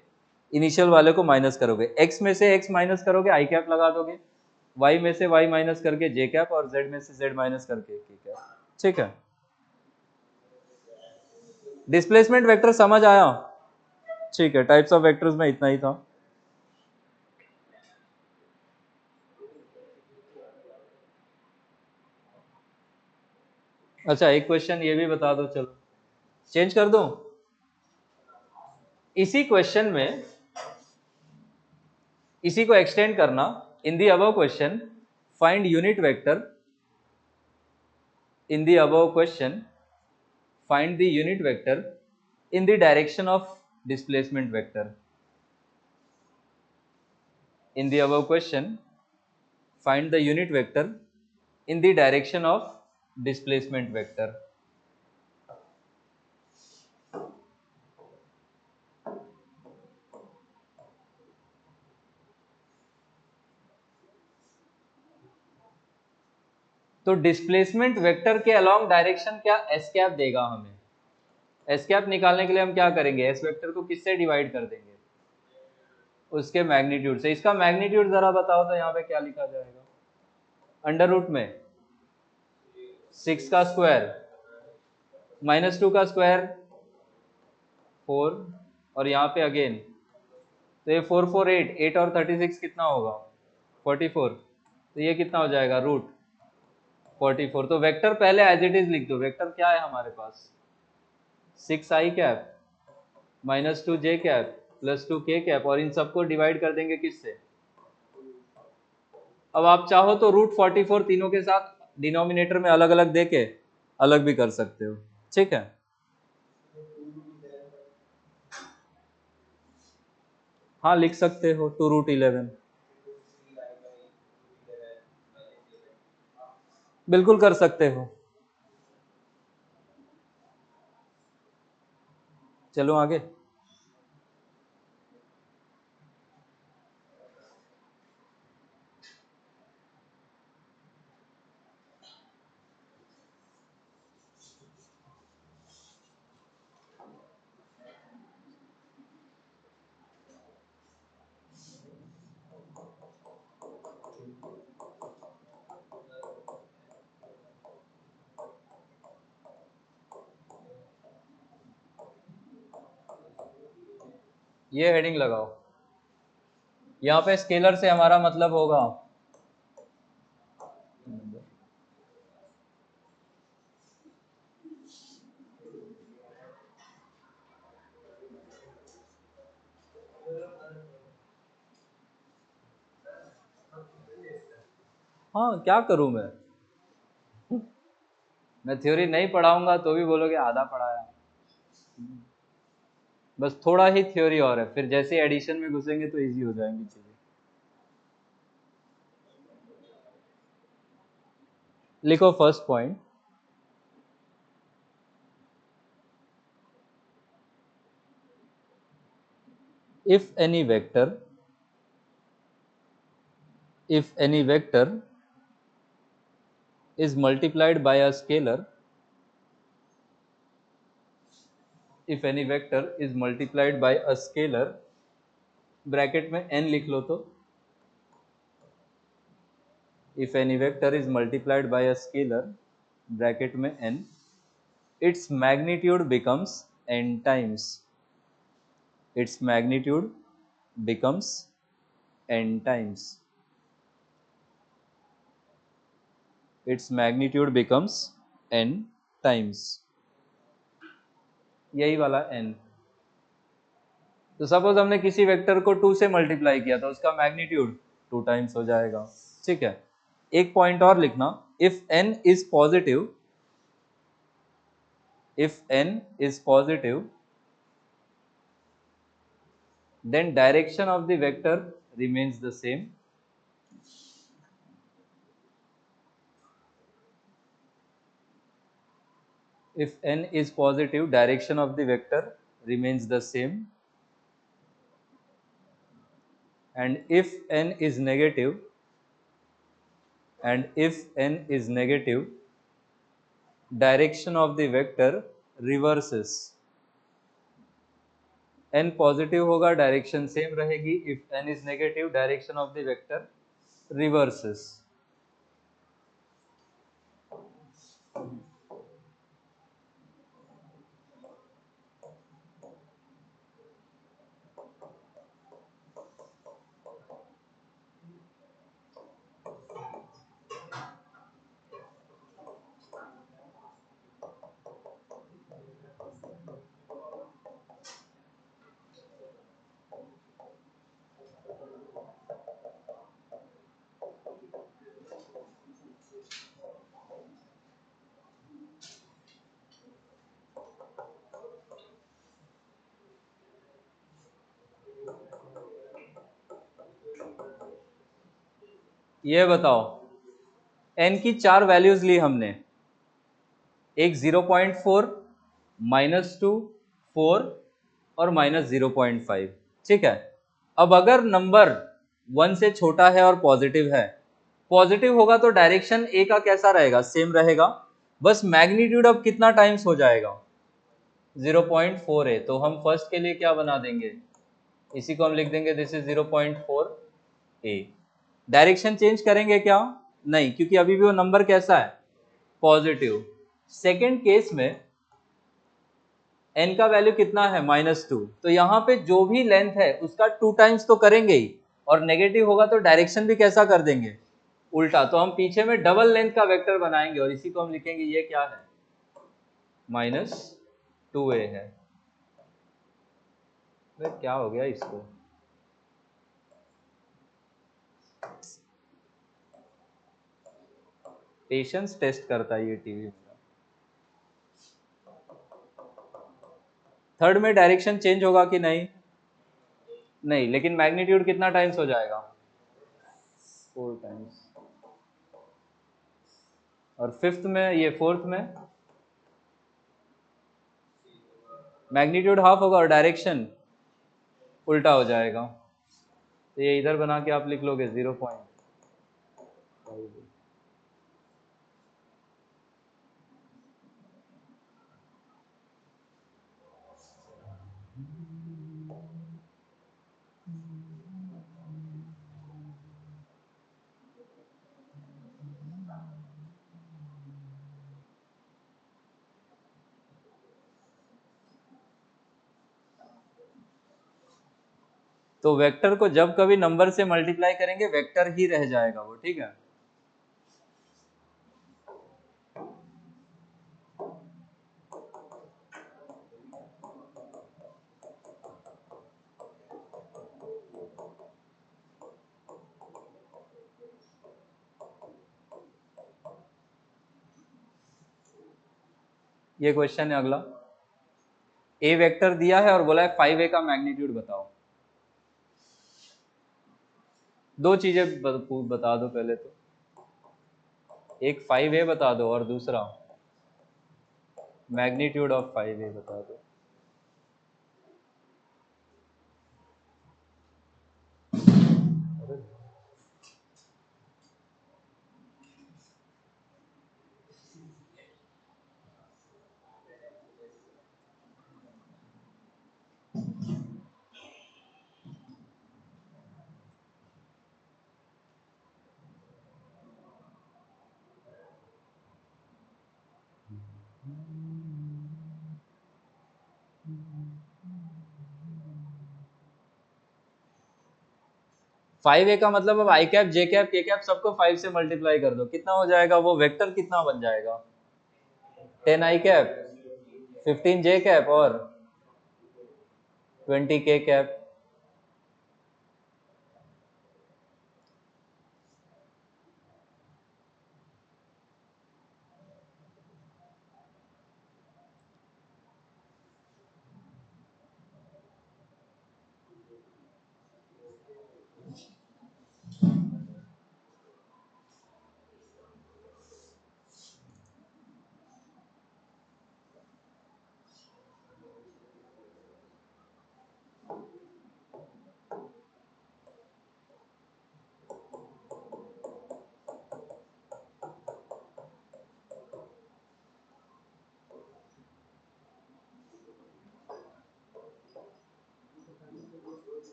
इनिशियल वाले को माइनस करोगे, एक्स में से एक्स माइनस करोगे, आई कैप लगा दोगे, y में से y माइनस करके j कैप, और z में से z माइनस करके k कैप, ठीक है। डिस्प्लेसमेंट वेक्टर समझ आया, ठीक है। टाइप्स ऑफ वेक्टर्स में इतना ही था। अच्छा, एक क्वेश्चन ये भी बता दो, चलो चेंज कर दूं। इसी क्वेश्चन में इसी को एक्सटेंड करना, in the above question find unit vector, in the above question find the unit vector in the direction of displacement vector। in the above question find the unit vector in the direction of displacement vector। तो डिस्प्लेसमेंट वेक्टर के अलोंग डायरेक्शन क्या एस कैप देगा हमें। एस कैप निकालने के लिए हम क्या करेंगे, एस वेक्टर को किससे डिवाइड कर देंगे, उसके मैग्नीट्यूड से। इसका मैग्नीट्यूड जरा बताओ तो यहाँ पे क्या लिखा जाएगा, अंडर रूट में 6 का स्क्वायर माइनस 2 का स्क्वायर 4, और यहाँ पे अगेन, तो ये 4 4 8, 8 और 36 कितना होगा 44, तो ये कितना हो जाएगा रूट 44। तो वेक्टर पहले एज इट इज लिख दो, वेक्टर क्या है हमारे पास, 6 i cap minus 2 j cap plus 2 k cap, और इन सबको डिवाइड कर देंगे किससे। अब आप चाहो तो रूट 44 तीनों के साथ डिनोमिनेटर में अलग अलग देके अलग भी कर सकते हो, ठीक है। हाँ लिख सकते हो 2 रूट 11, बिल्कुल कर सकते हो। चलो आगे। ये हेडिंग लगाओ, यहाँ पे स्केलर से हमारा मतलब होगा हाँ, क्या करूं मैं थ्योरी नहीं पढ़ाऊंगा तो भी बोलोगे आधा पढ़ाया। बस थोड़ा ही थ्योरी और है, फिर जैसे एडिशन में घुसेंगे तो इजी हो जाएंगी चीजें। लिखो first point, if any vector is multiplied by a scalar, if any vector is multiplied by a scalar, bracket में n लिख लो, तो if any vector is multiplied by a scalar, bracket में n, its magnitude becomes n times, its magnitude becomes n times, its magnitude becomes n times, यही वाला n। तो सपोज हमने किसी वेक्टर को 2 से मल्टीप्लाई किया तो उसका मैग्नीट्यूड 2 टाइम्स हो जाएगा। ठीक है, एक पॉइंट और लिखना, if n is positive, if n is positive, then direction of the vector remains the same, if n is positive, direction of the vector remains the same, and if n is negative, and if n is negative, direction of the vector reverses, n positive होगा डायरेक्शन सेम रहेगी, if n is negative direction of the vector reverses. ये बताओ, n की 4 वैल्यूज ली हमने, एक 0.4, -2, 4 और -0.5। ठीक है, अब अगर नंबर 1 से छोटा है और पॉजिटिव है, पॉजिटिव होगा तो डायरेक्शन ए का कैसा रहेगा, सेम रहेगा, बस मैग्नीट्यूड अब कितना टाइम्स हो जाएगा, 0.4 है। तो हम फर्स्ट के लिए क्या बना देंगे, इसी को हम लिख देंगे this is 0.4 A. Direction change करेंगे क्या, नहीं, क्योंकि अभी भी वो नंबर कैसा है, पॉजिटिव। सेकेंड केस में n का वैल्यू कितना है, -2, तो यहाँ पे जो भी लेंथ है उसका 2 टाइम्स तो करेंगे ही, और नेगेटिव होगा तो डायरेक्शन भी कैसा कर देंगे, उल्टा। तो हम पीछे में डबल लेंथ का वेक्टर बनाएंगे और इसी को हम लिखेंगे, ये क्या है, -2a है। क्या हो गया इसको, पेशेंस टेस्ट करता है ये टीवी मेरा। थर्ड में डायरेक्शन चेंज होगा कि नहीं, नहीं, लेकिन मैग्नीट्यूड कितना टाइम्स हो जाएगा, 4 टाइम्स। और फिफ्थ में, ये फोर्थ में मैग्नीट्यूड हाफ होगा और डायरेक्शन उल्टा हो जाएगा। तो ये इधर बना के आप लिख लोगे 0.5। तो वेक्टर को जब कभी नंबर से मल्टीप्लाई करेंगे वेक्टर ही रह जाएगा वो, ठीक है। ये क्वेश्चन है अगला। ए वेक्टर दिया है और बोला है 5a का मैग्नीट्यूड बताओ। दो चीजें बता दो पहले तो, एक 5a बता दो और दूसरा मैग्नीट्यूड ऑफ 5a बता दो। फाइव ए का मतलब अब आई कैप जे कैप के कैप सबको 5 से मल्टीप्लाई कर दो, कितना हो जाएगा वो वेक्टर, कितना बन जाएगा 10 आई कैप, 15 जे कैप और 20 के कैप।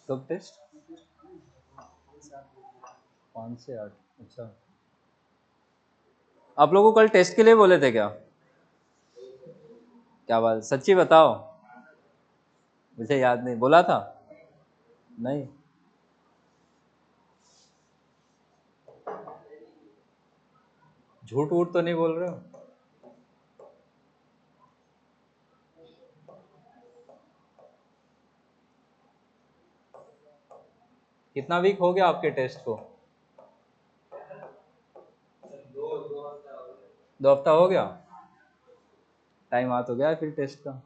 कब टेस्ट? 5 से 8। अच्छा, आप लोगों को कल टेस्ट के लिए बोले थे क्या? क्या बात, सच्ची बताओ, मुझे याद नहीं, बोला था नहीं? झूठ वूठ तो नहीं बोल रहे हो? कितना वीक हो गया आपके टेस्ट को? 2 हफ्ता हो गया, टाइम आ तो गया फिर टेस्ट का।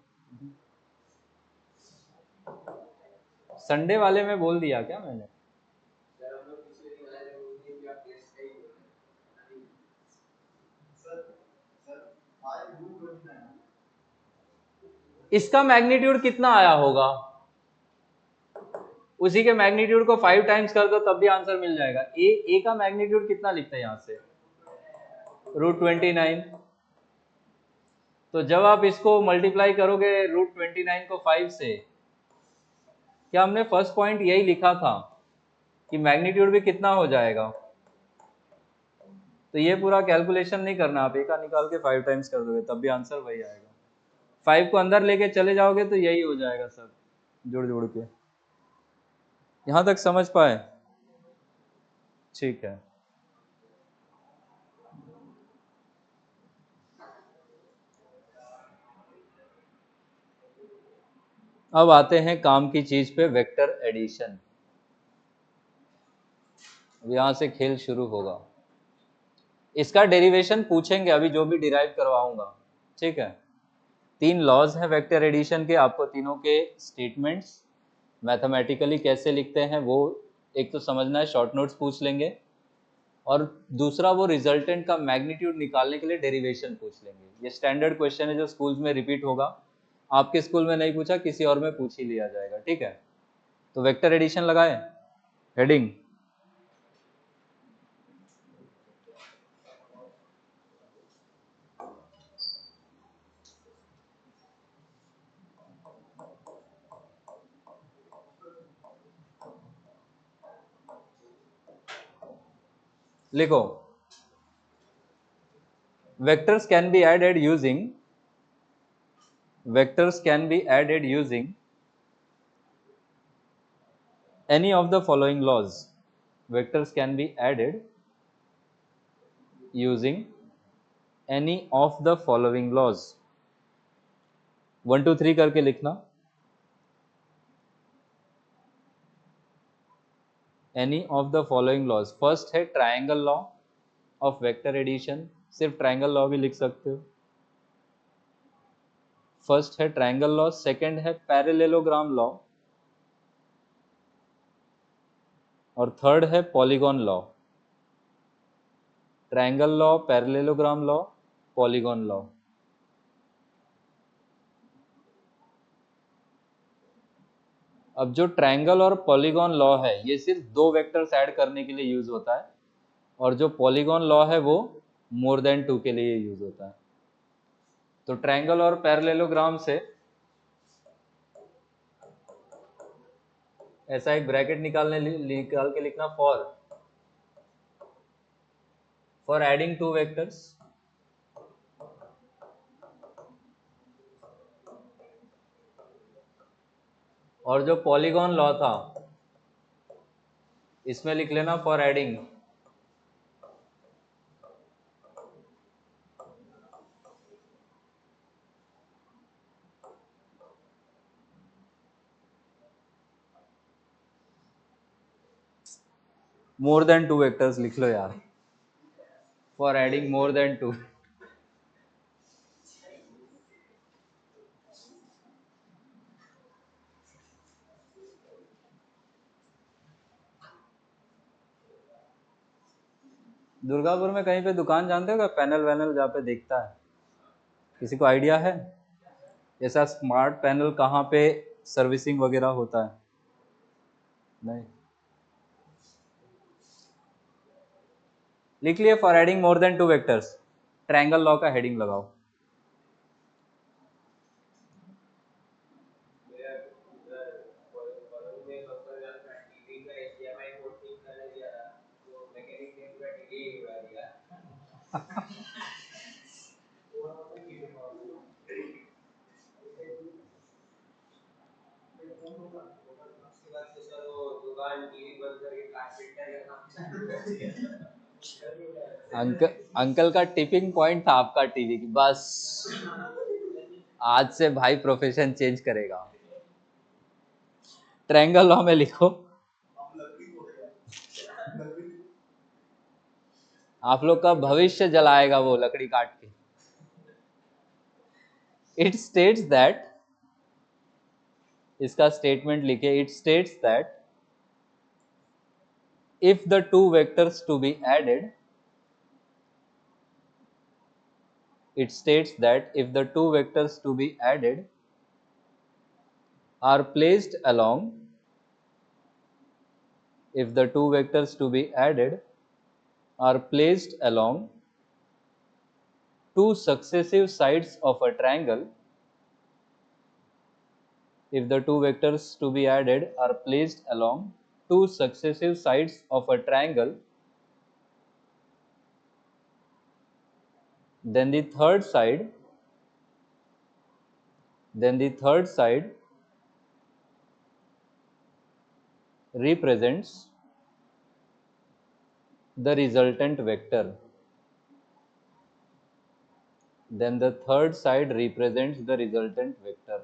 संडे वाले में बोल दिया क्या मैंने? इसका मैग्नीट्यूड कितना आया होगा, उसी के मैग्नीट्यूड को 5 टाइम्स कर दो तब भी आंसर मिल जाएगा। ए का मैग्नीट्यूड कितना लिखते हैं यहाँ से, √29। तो जब आप इसको मल्टीप्लाई करोगे √29 को 5 से, क्या हमने फर्स्ट पॉइंट यही लिखा था कि मैग्नीट्यूड भी कितना हो जाएगा। तो ये पूरा कैलकुलेशन नहीं करना, आप ए का निकाल के 5 टाइम्स कर दोगे तब भी आंसर वही आएगा। 5 को अंदर लेके चले जाओगे तो यही हो जाएगा सब जुड़ जुड़ के। यहां तक समझ पाए? ठीक है। अब आते हैं काम की चीज पे, वेक्टर एडिशन। यहां से खेल शुरू होगा। इसका डेरिवेशन पूछेंगे अभी जो भी डिराइव करवाऊंगा, ठीक है। 3 लॉज हैं वेक्टर एडिशन के, आपको तीनों के स्टेटमेंट्स मैथमेटिकली कैसे लिखते हैं वो एक तो समझना है, शॉर्ट नोट्स पूछ लेंगे, और दूसरा वो रिजल्टेंट का मैग्नीट्यूड निकालने के लिए डेरिवेशन पूछ लेंगे। ये स्टैंडर्ड क्वेश्चन है जो स्कूल्स में रिपीट होगा, आपके स्कूल में नहीं पूछा किसी और में पूछ ही लिया जाएगा, ठीक है। तो वेक्टर एडिशन लगाए हेडिंग। लिखो, vectors can be added using any of the following laws. Vectors can be added using any of the following laws. 1 2 3 करके लिखना. Any of the following laws. First है triangle law of vector addition. सिर्फ ट्रायंगल लॉ भी लिख सकते हो. फर्स्ट है ट्रायंगल लॉ. सेकंड है पैरेललोग्राम लॉ. और थर्ड है polygon law. Triangle law, parallelogram law, polygon law. अब जो ट्रायंगल और पॉलीगॉन लॉ है ये सिर्फ दो वेक्टर्स ऐड करने के लिए यूज होता है, और जो पॉलीगॉन लॉ है वो मोर देन 2 के लिए यूज होता है. तो ट्रायंगल और पैरेललोग्राम से ऐसा एक ब्रैकेट निकाल के लिखना. For adding two vectors. और जो पॉलीगॉन लॉ था इसमें लिख लेना for adding more than 2 vectors. लिख लो यार, for adding more than 2. Durgapur में कहीं पे दुकान जानते हो क्या, पैनल वैनल जहाँ पे देखता है? किसी को आइडिया है ऐसा स्मार्ट पैनल कहाँ पे सर्विसिंग वगैरह होता है? नहीं. लिख लिए for adding more than 2 vectors. Triangle law का हेडिंग लगाओ. अंकल का टिपिंग पॉइंट था आपका टीवी की. बस आज से भाई प्रोफेशन चेंज करेगा. ट्रायंगल लॉ में लिखो. आप लोग का भविष्य जलाएगा वो लकड़ी काट के. इट स्टेट्स दैट, इसका स्टेटमेंट लिखे. It states that if the two vectors to be added, it states that if the two vectors to be added are placed along, if the two vectors to be added are placed along two successive sides of a triangle, if the two vectors to be added are placed along two successive sides of a triangle, then the third side represents the resultant vector. Then the third side represents the resultant vector.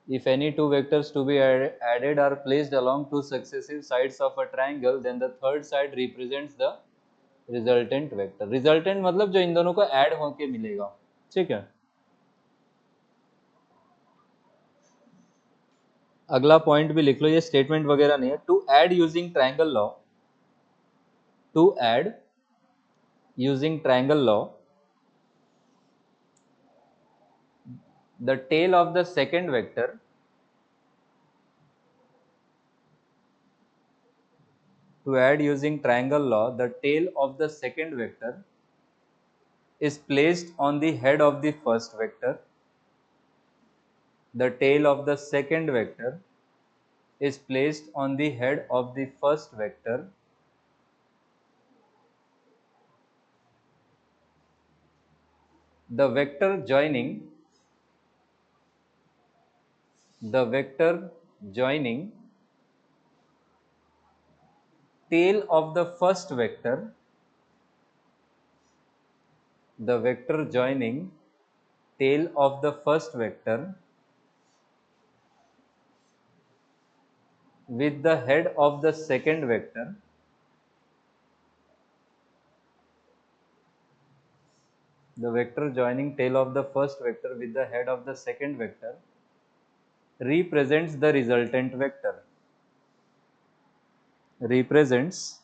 If any two vectors to be added are placed along two successive sides of a triangle, then the third side represents the resultant vector. Resultant मतलब जो इन दोनों को ऐड होके मिलेगा. ठीक है. अगला पॉइंट भी लिख लो, ये स्टेटमेंट वगैरह नहीं है. To add using triangle law, to add using triangle law, the tail of the second vector to add using triangle law, the tail of the second vector is placed on the head of the first vector. The tail of the second vector is placed on the head of the first vector. The vector joining tail of the first vector, the vector joining tail of the first vector with the head of the second vector the vector joining tail of the first vector with the head of the second vector represents the resultant vector. Represents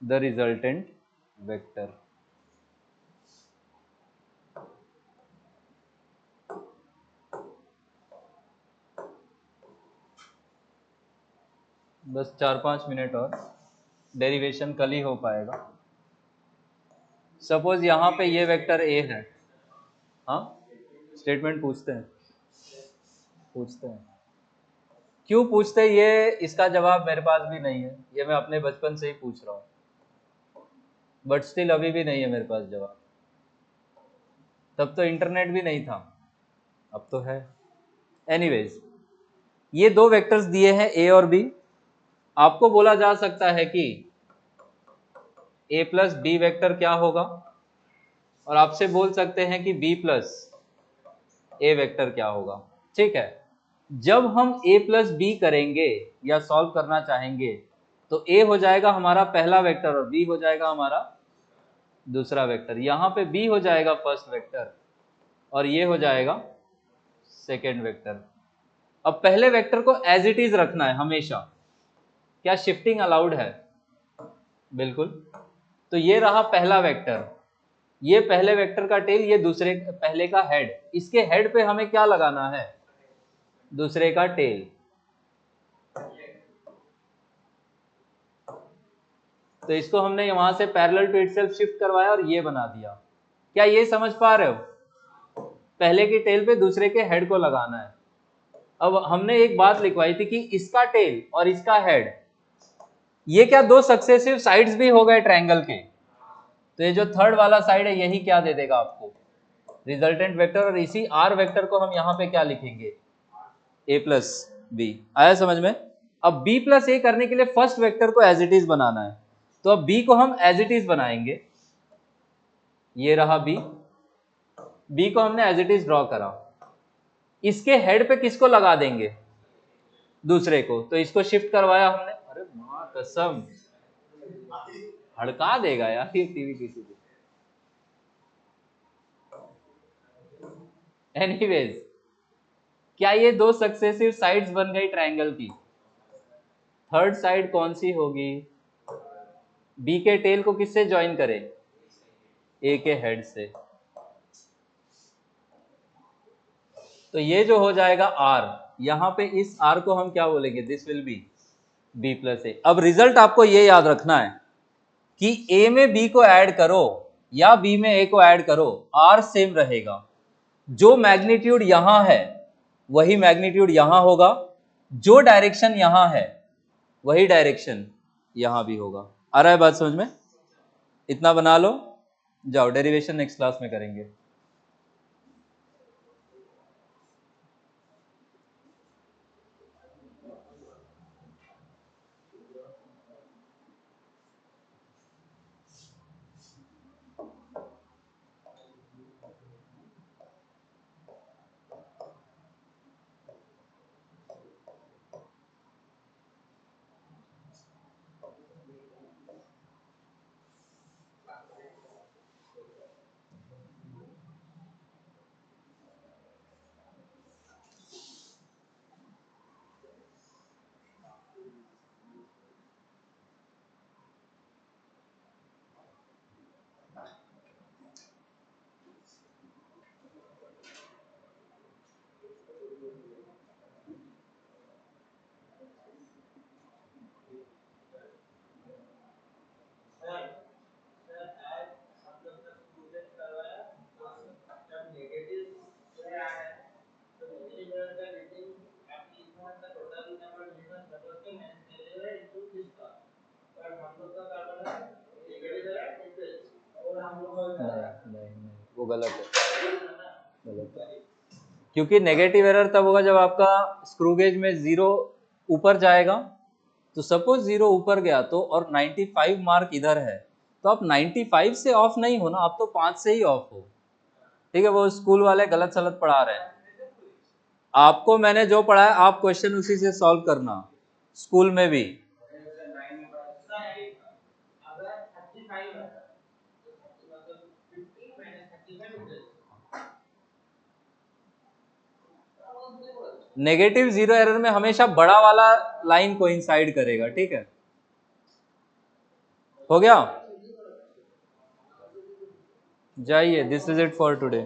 the resultant vector. बस 4-5 मिनट और, डेरिवेशन कल ही हो पाएगा। सपोज यहाँ पे ये वेक्टर ए है, हाँ स्टेटमेंट पूछते हैं क्यों पूछते हैं ये, इसका जवाब मेरे पास भी नहीं है, ये मैं अपने बचपन से ही पूछ रहा हूँ, बट स्टिल अभी भी नहीं है मेरे पास जवाब। तब तो इंटरनेट भी नहीं था, अब तो है। एनीवेज, ये दो वेक्टर्स दिए हैं ए और बी। आपको बोला जा सकता है कि ए प्लस बी वेक्टर क्या होगा, और आपसे बोल सकते हैं कि बी प्लस ए वेक्टर क्या होगा। ठीक है, जब हम ए प्लस बी करेंगे या सॉल्व करना चाहेंगे तो ए हो जाएगा हमारा पहला वेक्टर और बी हो जाएगा हमारा दूसरा वेक्टर। यहाँ पे बी हो जाएगा फर्स्ट वेक्टर और ये हो जाएगा सेकेंड वेक्टर। अब पहले वेक्टर को एज इट इज रखना है हमेशा। क्या शिफ्टिंग अलाउड है? बिल्कुल। तो ये रहा पहला वेक्टर, ये पहले वेक्टर का टेल, ये दूसरे पहले का हेड। इसके हेड पे हमें क्या लगाना है? दूसरे का टेल। तो इसको हमने वहां से पैरेलल टू इटसेल्फ शिफ्ट करवाया और ये बना दिया। क्या ये समझ पा रहे हो? पहले की टेल पे दूसरे के हेड को लगाना है। अब हमने एक बात लिखवाई थी कि इसका टेल और इसका हेड, ये क्या दो सक्सेसिव साइड्स भी हो गए ट्रायंगल के। तो ये जो थर्ड वाला साइड है यही क्या दे देगा आपको? Resultant vector. और इसी आर वेक्टर को हम यहाँ पे क्या लिखेंगे? ए प्लस बी। आया समझ में? अब बी प्लस ए करने के लिए फर्स्ट वेक्टर को एज इट इज बनाना है, तो अब बी को हम एज इट इज बनाएंगे। ये रहा बी, बी को हमने एज इट इज ड्रॉ करा। इसके हेड पे किसको लगा देंगे? दूसरे को। तो इसको शिफ्ट करवाया हमने। अरे मां कसम, हड़का देगा यार ये टीवी किसी को। एनीवेज, क्या ये दो सक्सेसिव साइड्स बन गई ट्रायंगल की? थर्ड साइड कौन सी होगी? बी के टेल को किससे ज्वाइन करें? ए के हेड से। तो ये जो हो जाएगा आर, यहां पे इस आर को हम क्या बोलेंगे? This will be B plus A. अब रिजल्ट आपको ये याद रखना है कि ए में बी को ऐड करो या बी में ए को ऐड करो, आर सेम रहेगा। जो मैग्नीट्यूड यहां है वही मैग्नीट्यूड यहां होगा, जो डायरेक्शन यहां है वही डायरेक्शन यहां भी होगा। आ रहा है बात समझ में? इतना बना लो, जाओ डेरिवेशन नेक्स्ट क्लास में करेंगे। नहीं, वो गलत है। क्योंकि नेगेटिव एरर तब होगा जब आपका स्क्रू गेज में 0 ऊपर जाएगा तो सपोज 0 ऊपर गया तो और 95 मार्क इधर है, तो आप 95 से ऑफ नहीं हो ना, आप तो 5 से ही ऑफ हो। ठीक है, वो स्कूल वाले गलत सलत पढ़ा रहे हैं। आपको मैंने जो पढ़ाया आप क्वेश्चन उसी से सॉल्व करना, स्कूल में भी। नेगेटिव जीरो एरर में हमेशा बड़ा वाला लाइन कोइंसाइड करेगा। ठीक है, हो गया, जाइए, this is it for today.